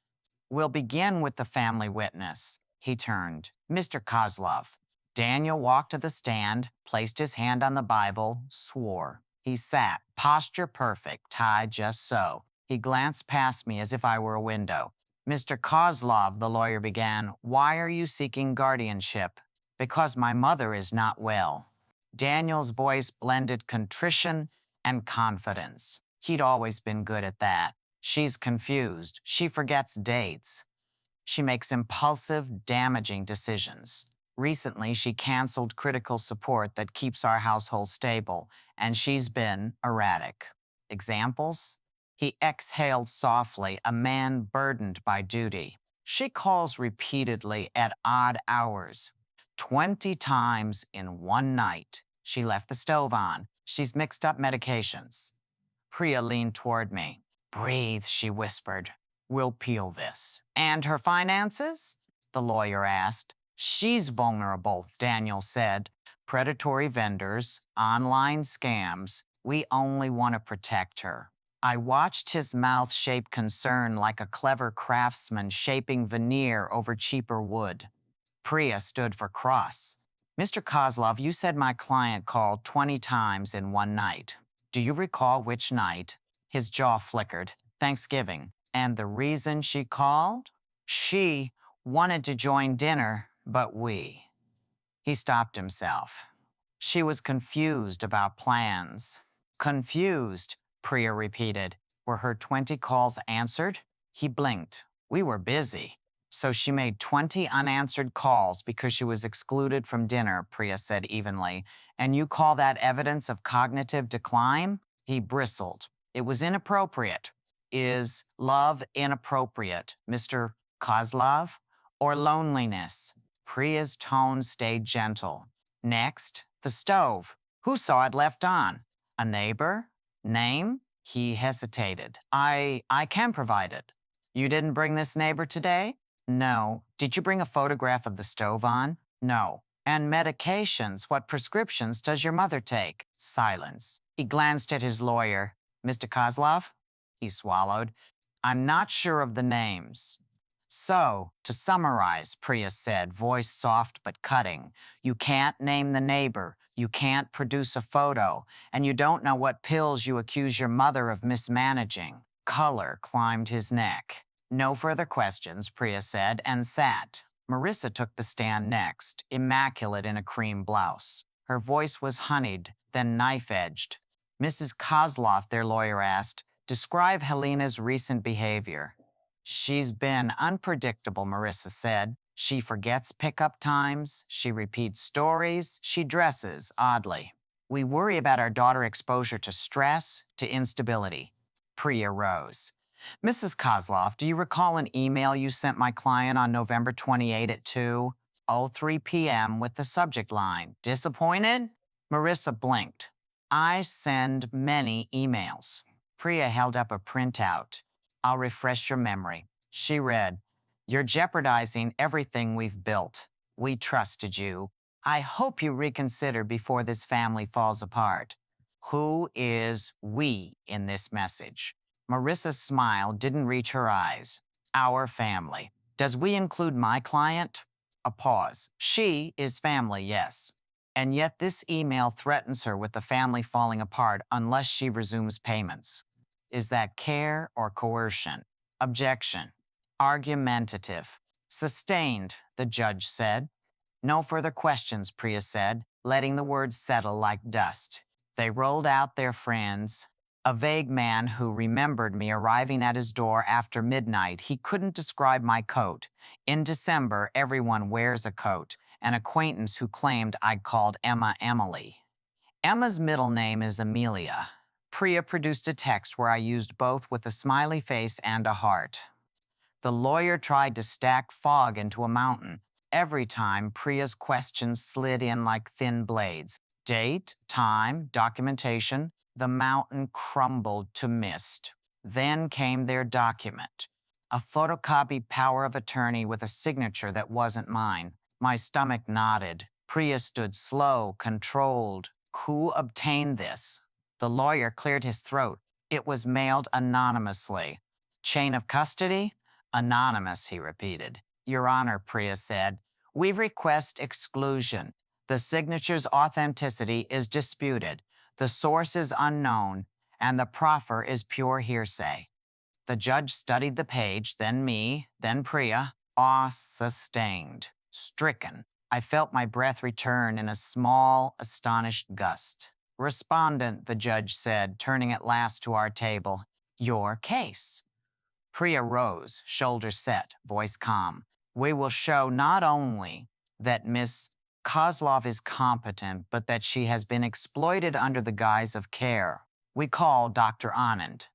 We'll begin with the family witness." He turned. "Mr. Kozlov." Daniel walked to the stand, placed his hand on the Bible, swore. He sat, posture perfect, tie just so. He glanced past me as if I were a window. "Mr. Kozlov," the lawyer began, "why are you seeking guardianship?" "Because my mother is not well." Daniel's voice blended contrition and confidence. He'd always been good at that. "She's confused. She forgets dates. She makes impulsive, damaging decisions. Recently, she canceled critical support that keeps our household stable, and she's been erratic." Examples? He exhaled softly, a man burdened by duty. "She calls repeatedly at odd hours. 20 times in one night. She left the stove on. She's mixed up medications." Priya leaned toward me. "Breathe," she whispered. "We'll peel this." "And her finances?" the lawyer asked. "She's vulnerable," Daniel said. "Predatory vendors, online scams. We only want to protect her." I watched his mouth shape concern like a clever craftsman shaping veneer over cheaper wood. Priya stood for cross. "Mr. Kozlov, you said my client called 20 times in one night. Do you recall which night?" His jaw flickered. "Thanksgiving." "And the reason she called?" "She wanted to join dinner, but we." He stopped himself. "She was confused about plans." "Confused," Priya repeated. "Were her 20 calls answered?" He blinked. "We were busy." "So she made 20 unanswered calls because she was excluded from dinner," Priya said evenly. "And you call that evidence of cognitive decline?" He bristled. "It was inappropriate." "Is love inappropriate, Mr. Kozlov? Or loneliness?" Priya's tone stayed gentle. "Next, the stove. Who saw it left on? A neighbor? Name?" He hesitated. I can provide it." "You didn't bring this neighbor today?" "No." "Did you bring a photograph of the stove on?" "No." "And medications? What prescriptions does your mother take?" Silence. He glanced at his lawyer. "Mr. Kozlov?" He swallowed. "I'm not sure of the names." "So, to summarize," Priya said, voice soft but cutting, "you can't name the neighbor, you can't produce a photo, and you don't know what pills you accuse your mother of mismanaging." Color climbed his neck. "No further questions," Priya said, and sat. Marissa took the stand next, immaculate in a cream blouse. Her voice was honeyed, then knife-edged. "Mrs. Kozlov," their lawyer asked, "describe Helena's recent behavior." "She's been unpredictable," Marissa said. "She forgets pickup times, she repeats stories, she dresses oddly. We worry about our daughter exposure to stress, to instability." Priya rose. "Mrs. Kozlov, do you recall an email you sent my client on November 28 at 2:03 p.m. with the subject line, 'Disappointed?'" Marissa blinked. "I send many emails." Priya held up a printout. "I'll refresh your memory." She read, "You're jeopardizing everything we've built. We trusted you. I hope you reconsider before this family falls apart." Who is we in this message? Marissa's smile didn't reach her eyes. Our family. Does we include my client? A pause. She is family, yes. And yet this email threatens her with the family falling apart unless she resumes payments. Is that care or coercion? Objection. Argumentative. Sustained, the judge said. No further questions, Priya said, letting the words settle like dust. They rolled out their friends. A vague man who remembered me arriving at his door after midnight. He couldn't describe my coat. In December, everyone wears a coat. An acquaintance who claimed I'd called Emma Emily. Emma's middle name is Amelia. Priya produced a text where I used both with a smiley face and a heart. The lawyer tried to stack fog into a mountain. Every time, Priya's questions slid in like thin blades. Date, time, documentation. The mountain crumbled to mist. Then came their document. A photocopied power of attorney with a signature that wasn't mine. My stomach knotted. Priya stood slow, controlled. Who obtained this? The lawyer cleared his throat. It was mailed anonymously. Chain of custody? Anonymous, he repeated. Your Honor, Priya said, we request exclusion. The signature's authenticity is disputed. The source is unknown, and the proffer is pure hearsay. The judge studied the page, then me, then Priya. Awe sustained. Stricken. I felt my breath return in a small, astonished gust. Respondent, the judge said, turning at last to our table. Your case. Priya rose, shoulders set, voice calm. We will show not only that Miss Kozlov is competent, but that she has been exploited under the guise of care. We call Dr. Anand.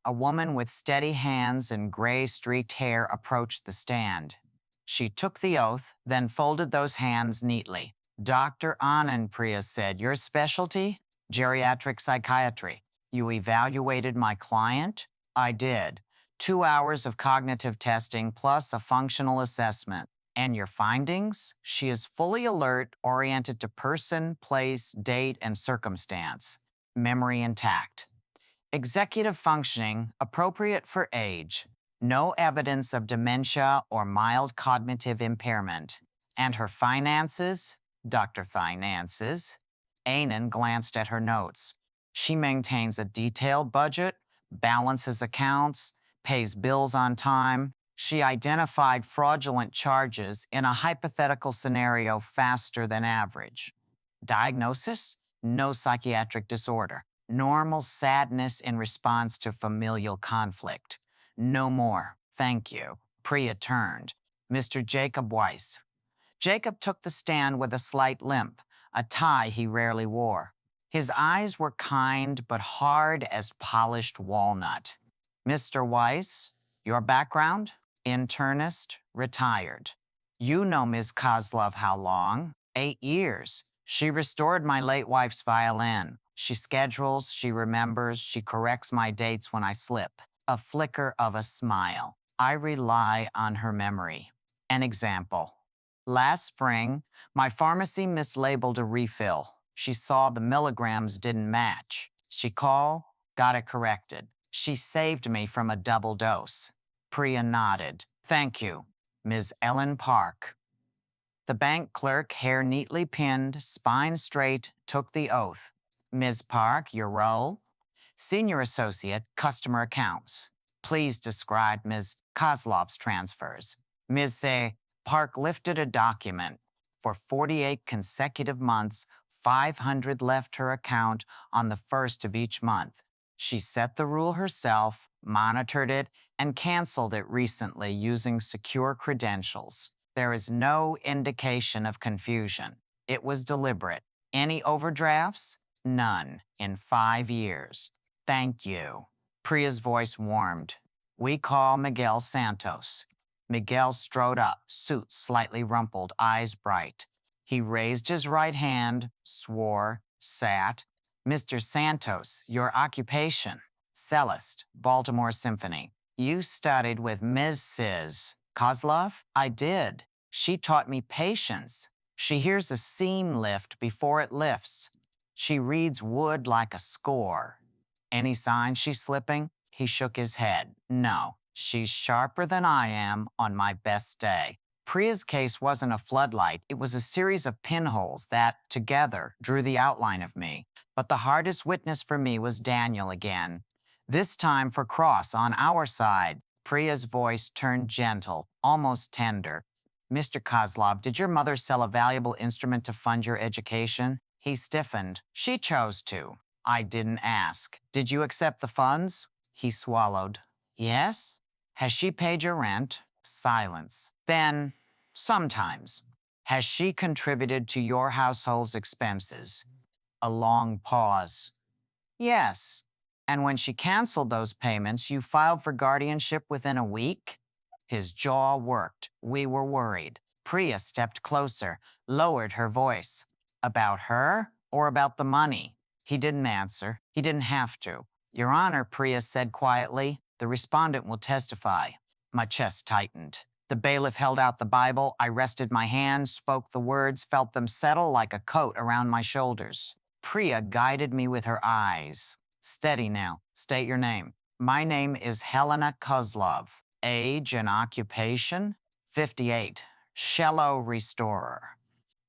A woman with steady hands and gray-streaked hair approached the stand. She took the oath, then folded those hands neatly. Dr. Anand, Priya said, your specialty? Geriatric psychiatry. You evaluated my client? I did. 2 hours of cognitive testing plus a functional assessment. And your findings? She is fully alert, oriented to person, place, date, and circumstance. Memory intact. Executive functioning, appropriate for age. No evidence of dementia or mild cognitive impairment. And her finances? Dr. Finances. Anand glanced at her notes. She maintains a detailed budget, balances accounts, pays bills on time. She identified fraudulent charges in a hypothetical scenario faster than average. Diagnosis? No psychiatric disorder. Normal sadness in response to familial conflict. No more. Thank you. Priya turned. Mr. Jacob Weiss. Jacob took the stand with a slight limp, a tie he rarely wore. His eyes were kind but hard as polished walnut. Mr. Weiss, your background? Internist, retired. You know Ms. Kozlov how long? 8 years. She restored my late wife's violin. She schedules, she remembers, she corrects my dates when I slip. A flicker of a smile. I rely on her memory. An example. Last spring, my pharmacy mislabeled a refill. She saw the milligrams didn't match. She called, got it corrected. She saved me from a double dose. Priya nodded. Thank you, Ms. Ellen Park. The bank clerk, hair neatly pinned, spine straight, took the oath. Ms. Park, your role? Senior Associate, Customer Accounts. Please describe Ms. Kozlov's transfers. Ms. Park lifted a document. For 48 consecutive months, 500 left her account on the first of each month. She set the rule herself, monitored it, and canceled it recently using secure credentials. There is no indication of confusion. It was deliberate. Any overdrafts? None in 5 years. Thank you. Priya's voice warmed. We call Miguel Santos. Miguel strode up, suit slightly rumpled, eyes bright. He raised his right hand, swore, sat. Mr. Santos, your occupation? Cellist, Baltimore Symphony. You studied with Mrs. Kozlov? I did. She taught me patience. She hears a seam lift before it lifts. She reads wood like a score. Any sign she's slipping? He shook his head. No, she's sharper than I am on my best day. Priya's case wasn't a floodlight. It was a series of pinholes that, together, drew the outline of me. But the hardest witness for me was Daniel again. This time for Cross on our side. Priya's voice turned gentle, almost tender. Mr. Kozlov, did your mother sell a valuable instrument to fund your education? He stiffened. She chose to. I didn't ask. Did you accept the funds? He swallowed. Yes? Has she paid your rent? Silence. Then, sometimes. Has she contributed to your household's expenses? A long pause. Yes. And when she canceled those payments, you filed for guardianship within a week? His jaw worked. We were worried. Priya stepped closer, lowered her voice. About her or about the money? He didn't answer. He didn't have to. Your Honor, Priya said quietly, the respondent will testify. My chest tightened. The bailiff held out the Bible. I rested my hands, spoke the words, felt them settle like a coat around my shoulders. Priya guided me with her eyes. Steady now. State your name. My name is Helena Kozlov. Age and occupation? 58. Cello restorer.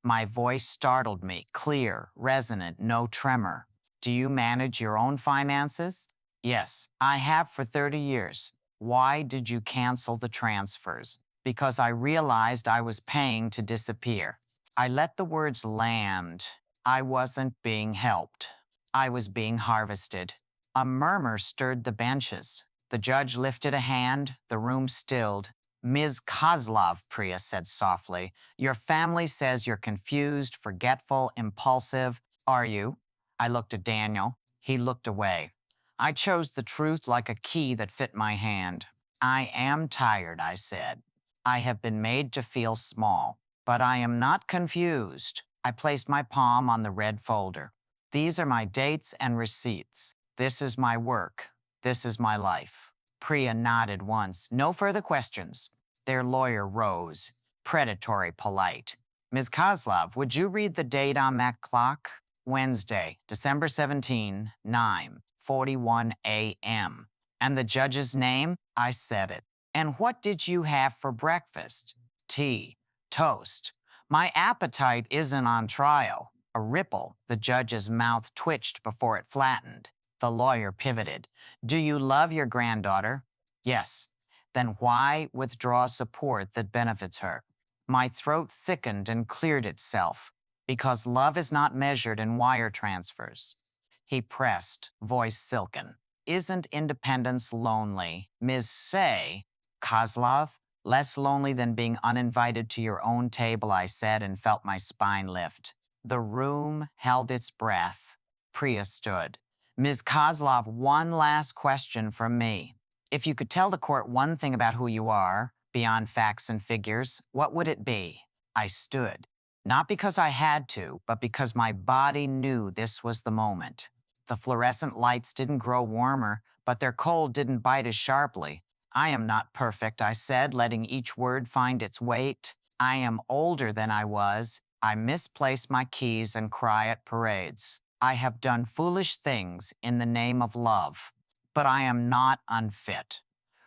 My voice startled me, clear, resonant, no tremor. Do you manage your own finances? Yes, I have for 30 years. Why did you cancel the transfers? Because I realized I was paying to disappear. I let the words land. I wasn't being helped. I was being harvested. A murmur stirred the benches. The judge lifted a hand. The room stilled. Ms. Kozlov, Priya said softly, your family says you're confused, forgetful, impulsive. Are you? I looked at Daniel. He looked away. I chose the truth like a key that fit my hand. I am tired, I said. I have been made to feel small, but I am not confused. I placed my palm on the red folder. These are my dates and receipts. This is my work. This is my life. Priya nodded once. No further questions. Their lawyer rose, predatory polite. Ms. Kozlov, would you read the date on that clock? Wednesday, December 17, 9:41 a.m. And the judge's name? I said it. And what did you have for breakfast? Tea, toast. My appetite isn't on trial. A ripple, the judge's mouth twitched before it flattened. The lawyer pivoted. Do you love your granddaughter? Yes. Then why withdraw support that benefits her? My throat thickened and cleared itself. Because love is not measured in wire transfers. He pressed, voice silken. Isn't independence lonely? Ms. Say, Kozlov, less lonely than being uninvited to your own table, I said, and felt my spine lift. The room held its breath. Priya stood. Ms. Kozlov, one last question from me. If you could tell the court one thing about who you are, beyond facts and figures, what would it be? I stood. Not because I had to, but because my body knew this was the moment. The fluorescent lights didn't grow warmer, but their cold didn't bite as sharply. I am not perfect, I said, letting each word find its weight. I am older than I was. I misplace my keys and cry at parades. I have done foolish things in the name of love, but I am not unfit.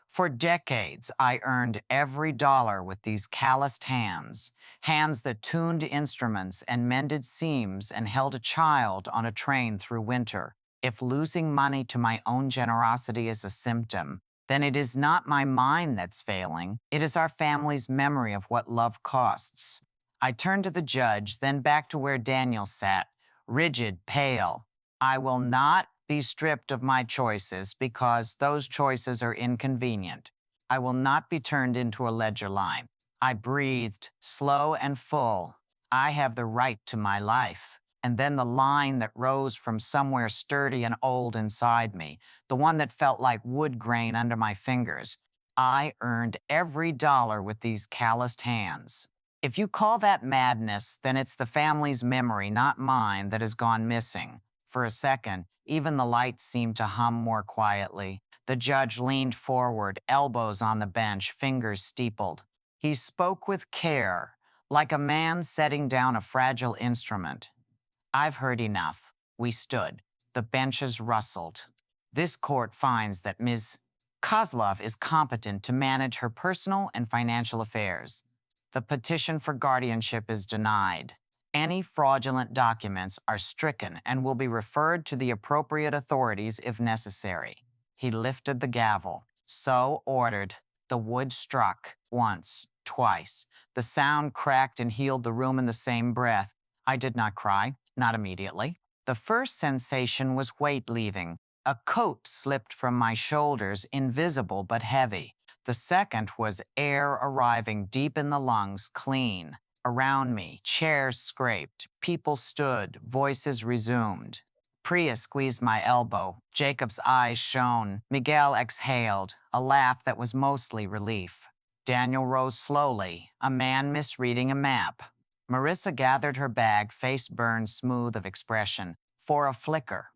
For decades, I earned every dollar with these calloused hands, hands that tuned instruments and mended seams and held a child on a train through winter. If losing money to my own generosity is a symptom, then it is not my mind that's failing. It is our family's memory of what love costs. I turned to the judge, then back to where Daniel sat, rigid, pale. I will not be stripped of my choices because those choices are inconvenient. I will not be turned into a ledger line. I breathed, slow and full. I have the right to my life. And then the line that rose from somewhere sturdy and old inside me, the one that felt like wood grain under my fingers. I earned every dollar with these calloused hands. If you call that madness, then it's the family's memory, not mine, that has gone missing. For a second, even the lights seemed to hum more quietly. The judge leaned forward, elbows on the bench, fingers steepled. He spoke with care, like a man setting down a fragile instrument. I've heard enough. We stood. The benches rustled. This court finds that Ms. Kozlov is competent to manage her personal and financial affairs. The petition for guardianship is denied. Any fraudulent documents are stricken and will be referred to the appropriate authorities if necessary. He lifted the gavel. So ordered. The wood struck once, twice. The sound cracked and healed the room in the same breath. I did not cry, not immediately. The first sensation was weight leaving. A coat slipped from my shoulders, invisible but heavy. The second was air arriving deep in the lungs, clean. Around me, chairs scraped. People stood. Voices resumed. Priya squeezed my elbow. Jacob's eyes shone. Miguel exhaled, a laugh that was mostly relief. Daniel rose slowly, a man misreading a map. Marissa gathered her bag, face burned smooth of expression. For a flicker,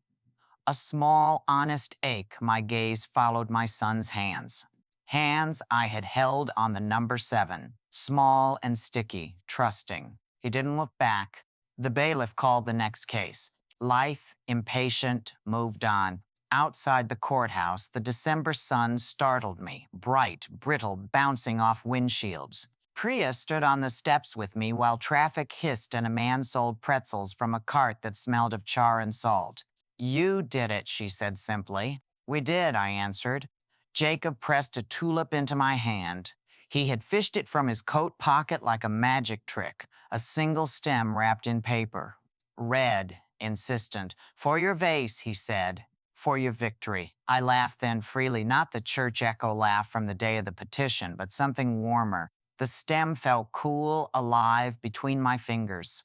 a small, honest ache, my gaze followed my son's hands. Hands I had held on the number 7, small and sticky, trusting. He didn't look back. The bailiff called the next case. Life, impatient, moved on. Outside the courthouse, the December sun startled me, bright, brittle, bouncing off windshields. Priya stood on the steps with me while traffic hissed and a man sold pretzels from a cart that smelled of char and salt. You did it, she said simply. We did, I answered. Jacob pressed a tulip into my hand. He had fished it from his coat pocket like a magic trick, a single stem wrapped in paper. Red, insistent. For your vase, he said. For your victory. I laughed then freely, not the church echo laugh from the day of the petition, but something warmer. The stem felt cool, alive, between my fingers.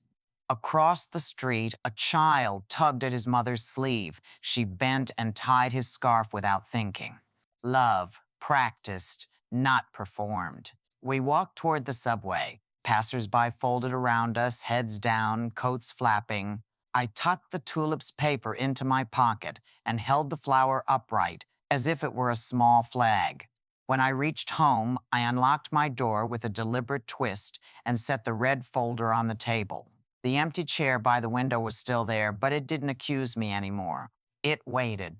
Across the street, a child tugged at his mother's sleeve. She bent and tied his scarf without thinking. Love, practiced, not performed. We walked toward the subway. Passers-by folded around us, heads down, coats flapping. I tucked the tulip's paper into my pocket and held the flower upright, as if it were a small flag. When I reached home, I unlocked my door with a deliberate twist and set the red folder on the table. The empty chair by the window was still there, but it didn't accuse me anymore. It waited.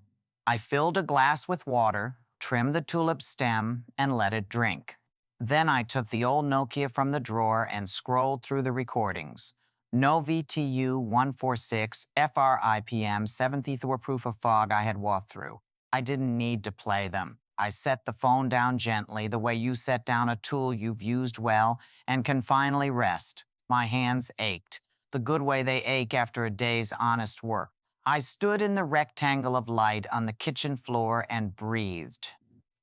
I filled a glass with water, trimmed the tulip stem, and let it drink. Then I took the old Nokia from the drawer and scrolled through the recordings. No VTU 146, FRIPM, 7th Ether proof of fog I had walked through. I didn't need to play them. I set the phone down gently, the way you set down a tool you've used well and can finally rest. My hands ached, the good way they ache after a day's honest work. I stood in the rectangle of light on the kitchen floor and breathed.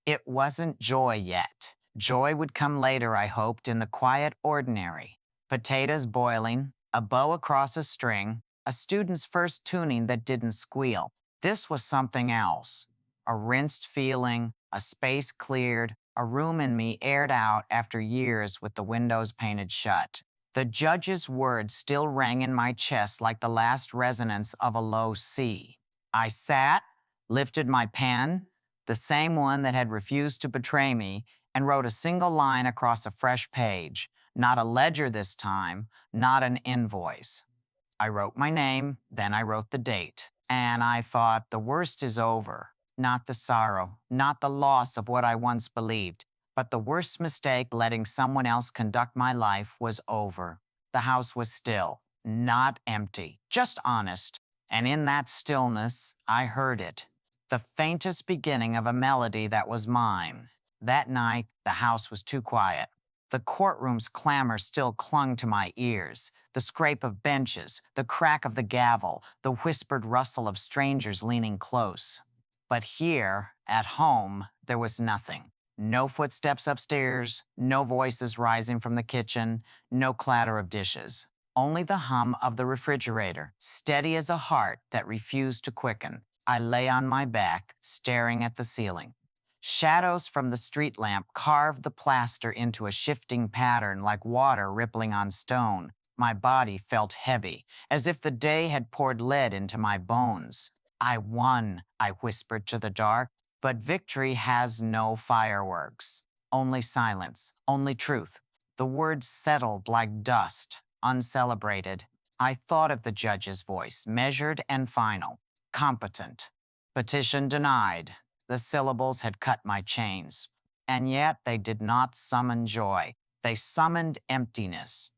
It wasn't joy yet. Joy would come later, I hoped, in the quiet ordinary. Potatoes boiling, a bow across a string, a student's first tuning that didn't squeal. This was something else. A rinsed feeling, a space cleared, a room in me aired out after years with the windows painted shut. The judge's words still rang in my chest like the last resonance of a low C. I sat, lifted my pen, the same one that had refused to betray me, and wrote a single line across a fresh page. Not a ledger this time, not an invoice. I wrote my name, then I wrote the date. And I thought, the worst is over. Not the sorrow, not the loss of what I once believed, but the worst mistake, letting someone else conduct my life, was over. The house was still, not empty, just honest. And in that stillness, I heard it. The faintest beginning of a melody that was mine. That night, the house was too quiet. The courtroom's clamor still clung to my ears. The scrape of benches, the crack of the gavel, the whispered rustle of strangers leaning close. But here, at home, there was nothing. No footsteps upstairs, no voices rising from the kitchen, no clatter of dishes. Only the hum of the refrigerator, steady as a heart that refused to quicken. I lay on my back, staring at the ceiling. Shadows from the street lamp carved the plaster into a shifting pattern like water rippling on stone. My body felt heavy, as if the day had poured lead into my bones. I won, I whispered to the dark, but victory has no fireworks. Only silence, only truth. The words settled like dust, uncelebrated. I thought of the judge's voice, measured and final. Competent. Petition denied. The syllables had cut my chains. And yet they did not summon joy. They summoned emptiness.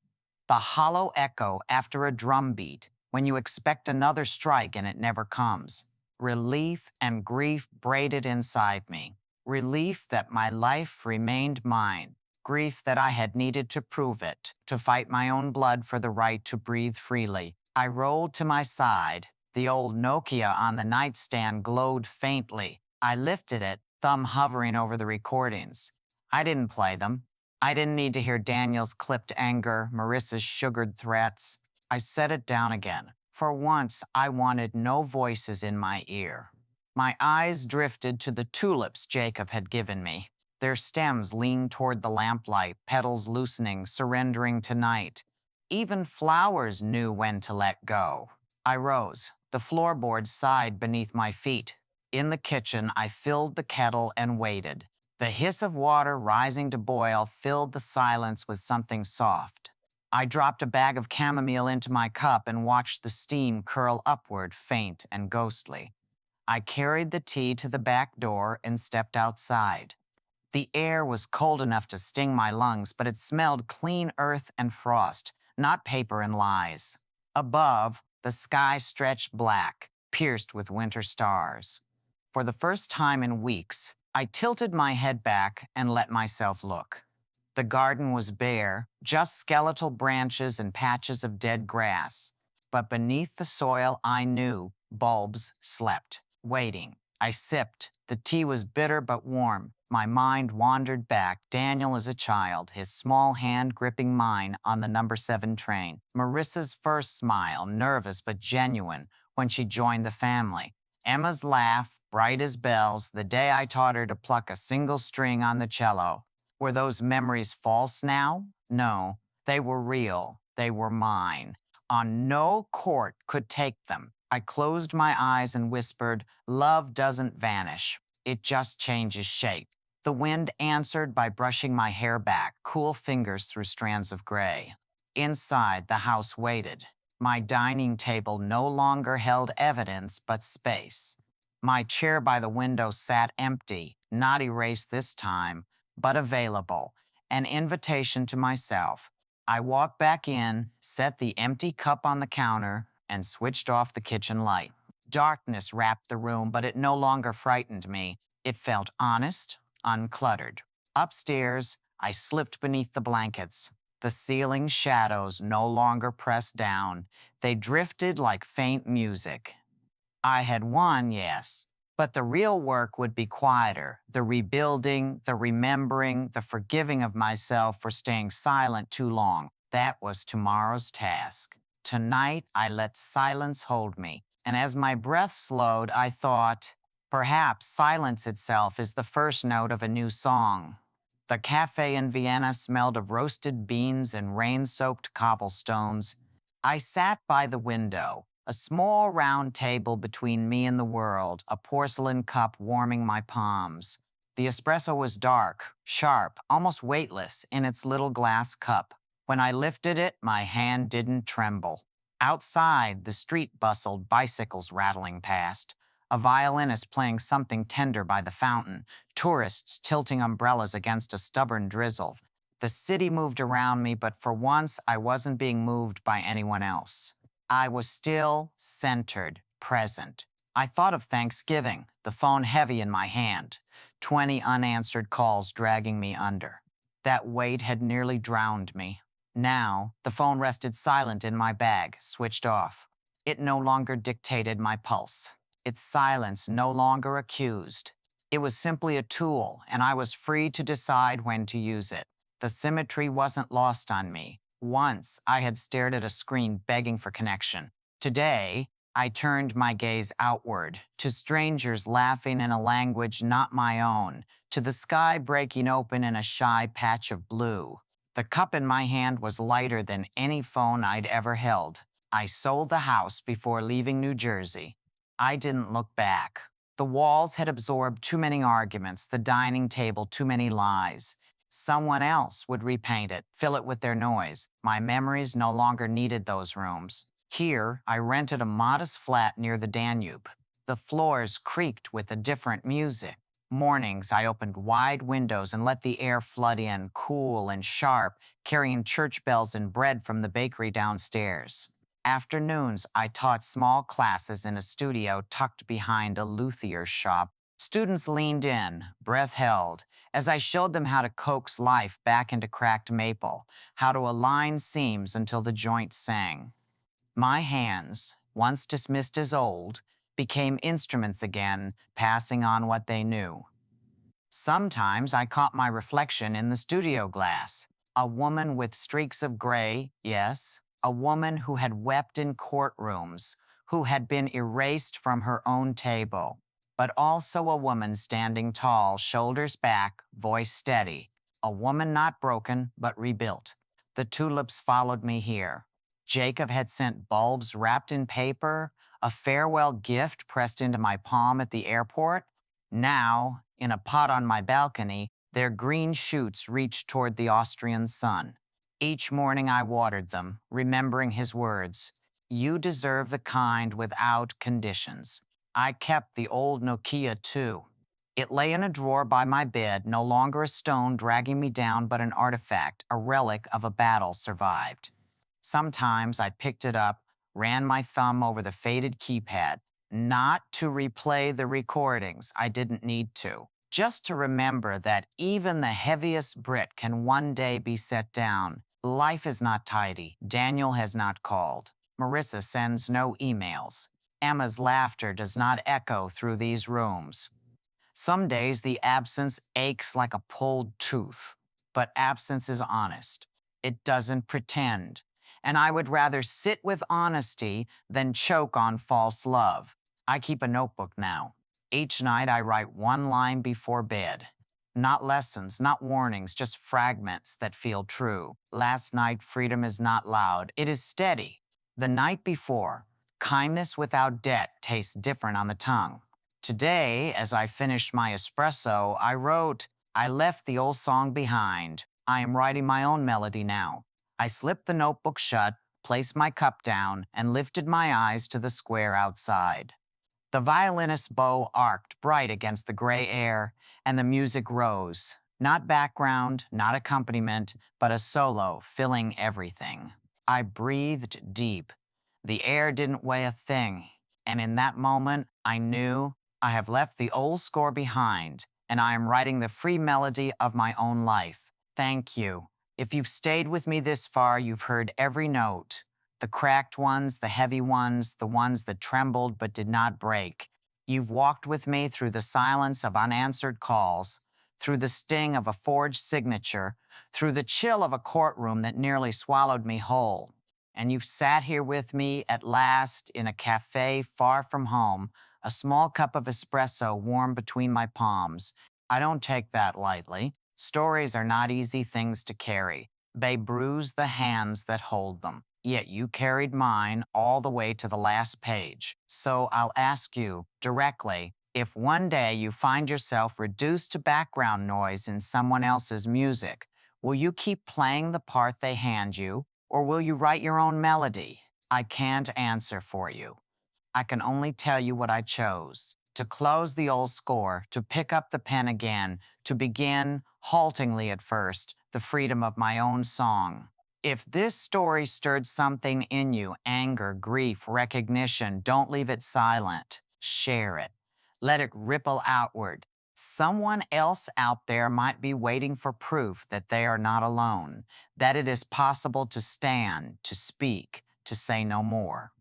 The hollow echo after a drum beat when you expect another strike and it never comes. Relief and grief braided inside me. Relief that my life remained mine. Grief that I had needed to prove it, to fight my own blood for the right to breathe freely. I rolled to my side. The old Nokia on the nightstand glowed faintly. I lifted it, thumb hovering over the recordings. I didn't play them. I didn't need to hear Daniel's clipped anger, Marissa's sugared threats. I set it down again. For once, I wanted no voices in my ear. My eyes drifted to the tulips Jacob had given me. Their stems leaned toward the lamplight, petals loosening, surrendering to night. Even flowers knew when to let go. I rose. The floorboards sighed beneath my feet. In the kitchen, I filled the kettle and waited. The hiss of water rising to boil filled the silence with something soft. I dropped a bag of chamomile into my cup and watched the steam curl upward, faint and ghostly. I carried the tea to the back door and stepped outside. The air was cold enough to sting my lungs, but it smelled clean earth and frost, not paper and lies. Above, the sky stretched black, pierced with winter stars. For the first time in weeks, I tilted my head back and let myself look. The garden was bare, just skeletal branches and patches of dead grass. But beneath the soil, I knew bulbs slept, waiting. I sipped. The tea was bitter but warm. My mind wandered back, Daniel as a child, his small hand gripping mine on the number 7 train. Marissa's first smile, nervous but genuine, when she joined the family. Emma's laugh, bright as bells, the day I taught her to pluck a single string on the cello. Were those memories false now? No, they were real. They were mine. On no court could take them. I closed my eyes and whispered, "Love doesn't vanish. It just changes shape." The wind answered by brushing my hair back, cool fingers through strands of gray. Inside, the house waited. My dining table no longer held evidence but space. My chair by the window sat empty, not erased this time, but available, an invitation to myself. I walked back in, set the empty cup on the counter, and switched off the kitchen light. Darkness wrapped the room, but it no longer frightened me. It felt honest, uncluttered. Upstairs, I slipped beneath the blankets. The ceiling shadows no longer pressed down. They drifted like faint music. I had won, yes, but the real work would be quieter. The rebuilding, the remembering, the forgiving of myself for staying silent too long. That was tomorrow's task. Tonight, I let silence hold me. And as my breath slowed, I thought, perhaps silence itself is the first note of a new song. The cafe in Vienna smelled of roasted beans and rain-soaked cobblestones. I sat by the window, a small round table between me and the world, a porcelain cup warming my palms. The espresso was dark, sharp, almost weightless in its little glass cup. When I lifted it, my hand didn't tremble. Outside, the street bustled, bicycles rattling past. A violinist playing something tender by the fountain, tourists tilting umbrellas against a stubborn drizzle. The city moved around me, but for once I wasn't being moved by anyone else. I was still, centered, present. I thought of Thanksgiving, the phone heavy in my hand, 20 unanswered calls dragging me under. That weight had nearly drowned me. Now, the phone rested silent in my bag, switched off. It no longer dictated my pulse. Its silence no longer accused. It was simply a tool, and I was free to decide when to use it. The symmetry wasn't lost on me. Once, I had stared at a screen begging for connection. Today, I turned my gaze outward, to strangers laughing in a language not my own, to the sky breaking open in a shy patch of blue. The cup in my hand was lighter than any phone I'd ever held. I sold the house before leaving New Jersey. I didn't look back. The walls had absorbed too many arguments, the dining table too many lies. Someone else would repaint it, fill it with their noise. My memories no longer needed those rooms. Here, I rented a modest flat near the Danube. The floors creaked with a different music. Mornings, I opened wide windows and let the air flood in, cool and sharp, carrying church bells and bread from the bakery downstairs. Afternoons, I taught small classes in a studio tucked behind a luthier's shop. Students leaned in, breath held, as I showed them how to coax life back into cracked maple, how to align seams until the joints sang. My hands, once dismissed as old, became instruments again, passing on what they knew. Sometimes I caught my reflection in the studio glass. A woman with streaks of gray, yes, a woman who had wept in courtrooms, who had been erased from her own table, but also a woman standing tall, shoulders back, voice steady, a woman not broken, but rebuilt. The tulips followed me here. Jacob had sent bulbs wrapped in paper, a farewell gift pressed into my palm at the airport. Now, in a pot on my balcony, their green shoots reached toward the Austrian sun. Each morning I watered them, remembering his words, "You deserve the kind without conditions." I kept the old Nokia too. It lay in a drawer by my bed, no longer a stone dragging me down, but an artifact, a relic of a battle survived. Sometimes I picked it up, ran my thumb over the faded keypad, not to replay the recordings, I didn't need to, just to remember that even the heaviest Brit can one day be set down. Life is not tidy. Daniel has not called. Marissa sends no emails. Emma's laughter does not echo through these rooms. Some days the absence aches like a pulled tooth, but absence is honest. It doesn't pretend. And I would rather sit with honesty than choke on false love. I keep a notebook now. Each night I write one line before bed. Not lessons, not warnings, just fragments that feel true. Last night, freedom is not loud. It is steady. The night before, kindness without debt tastes different on the tongue. Today, as I finished my espresso, I wrote, "I left the old song behind. I am writing my own melody now." I slipped the notebook shut, placed my cup down, and lifted my eyes to the square outside. The violinist's bow arced bright against the gray air, and the music rose. Not background, not accompaniment, but a solo filling everything. I breathed deep. The air didn't weigh a thing, and in that moment, I knew I have left the old score behind, and I am writing the free melody of my own life. Thank you. If you've stayed with me this far, you've heard every note. The cracked ones, the heavy ones, the ones that trembled but did not break. You've walked with me through the silence of unanswered calls, through the sting of a forged signature, through the chill of a courtroom that nearly swallowed me whole. And you've sat here with me at last in a cafe far from home, a small cup of espresso warm between my palms. I don't take that lightly. Stories are not easy things to carry. They bruise the hands that hold them. Yet you carried mine all the way to the last page. So I'll ask you directly, if one day you find yourself reduced to background noise in someone else's music, will you keep playing the part they hand you, or will you write your own melody? I can't answer for you. I can only tell you what I chose. To close the old score, to pick up the pen again, to begin, haltingly at first, the freedom of my own song. If this story stirred something in you, anger, grief, recognition, don't leave it silent. Share it. Let it ripple outward. Someone else out there might be waiting for proof that they are not alone, that it is possible to stand, to speak, to say no more.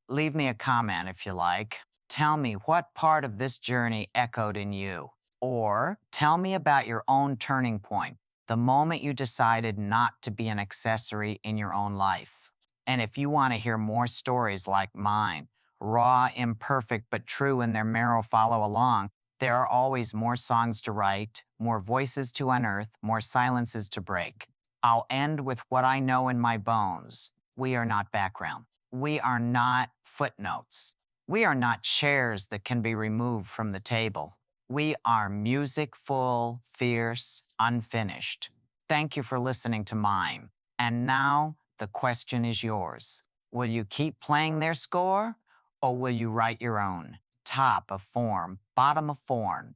Leave me a comment if you like. Tell me what part of this journey echoed in you. Or tell me about your own turning point, the moment you decided not to be an accessory in your own life. And if you want to hear more stories like mine, raw, imperfect, but true in their marrow, follow along. There are always more songs to write, more voices to unearth, more silences to break. I'll end with what I know in my bones. We are not background. We are not footnotes. We are not chairs that can be removed from the table. We are music full, fierce, unfinished. Thank you for listening to mine. And now the question is yours. Will you keep playing their score or will you write your own? Top of form, bottom of form.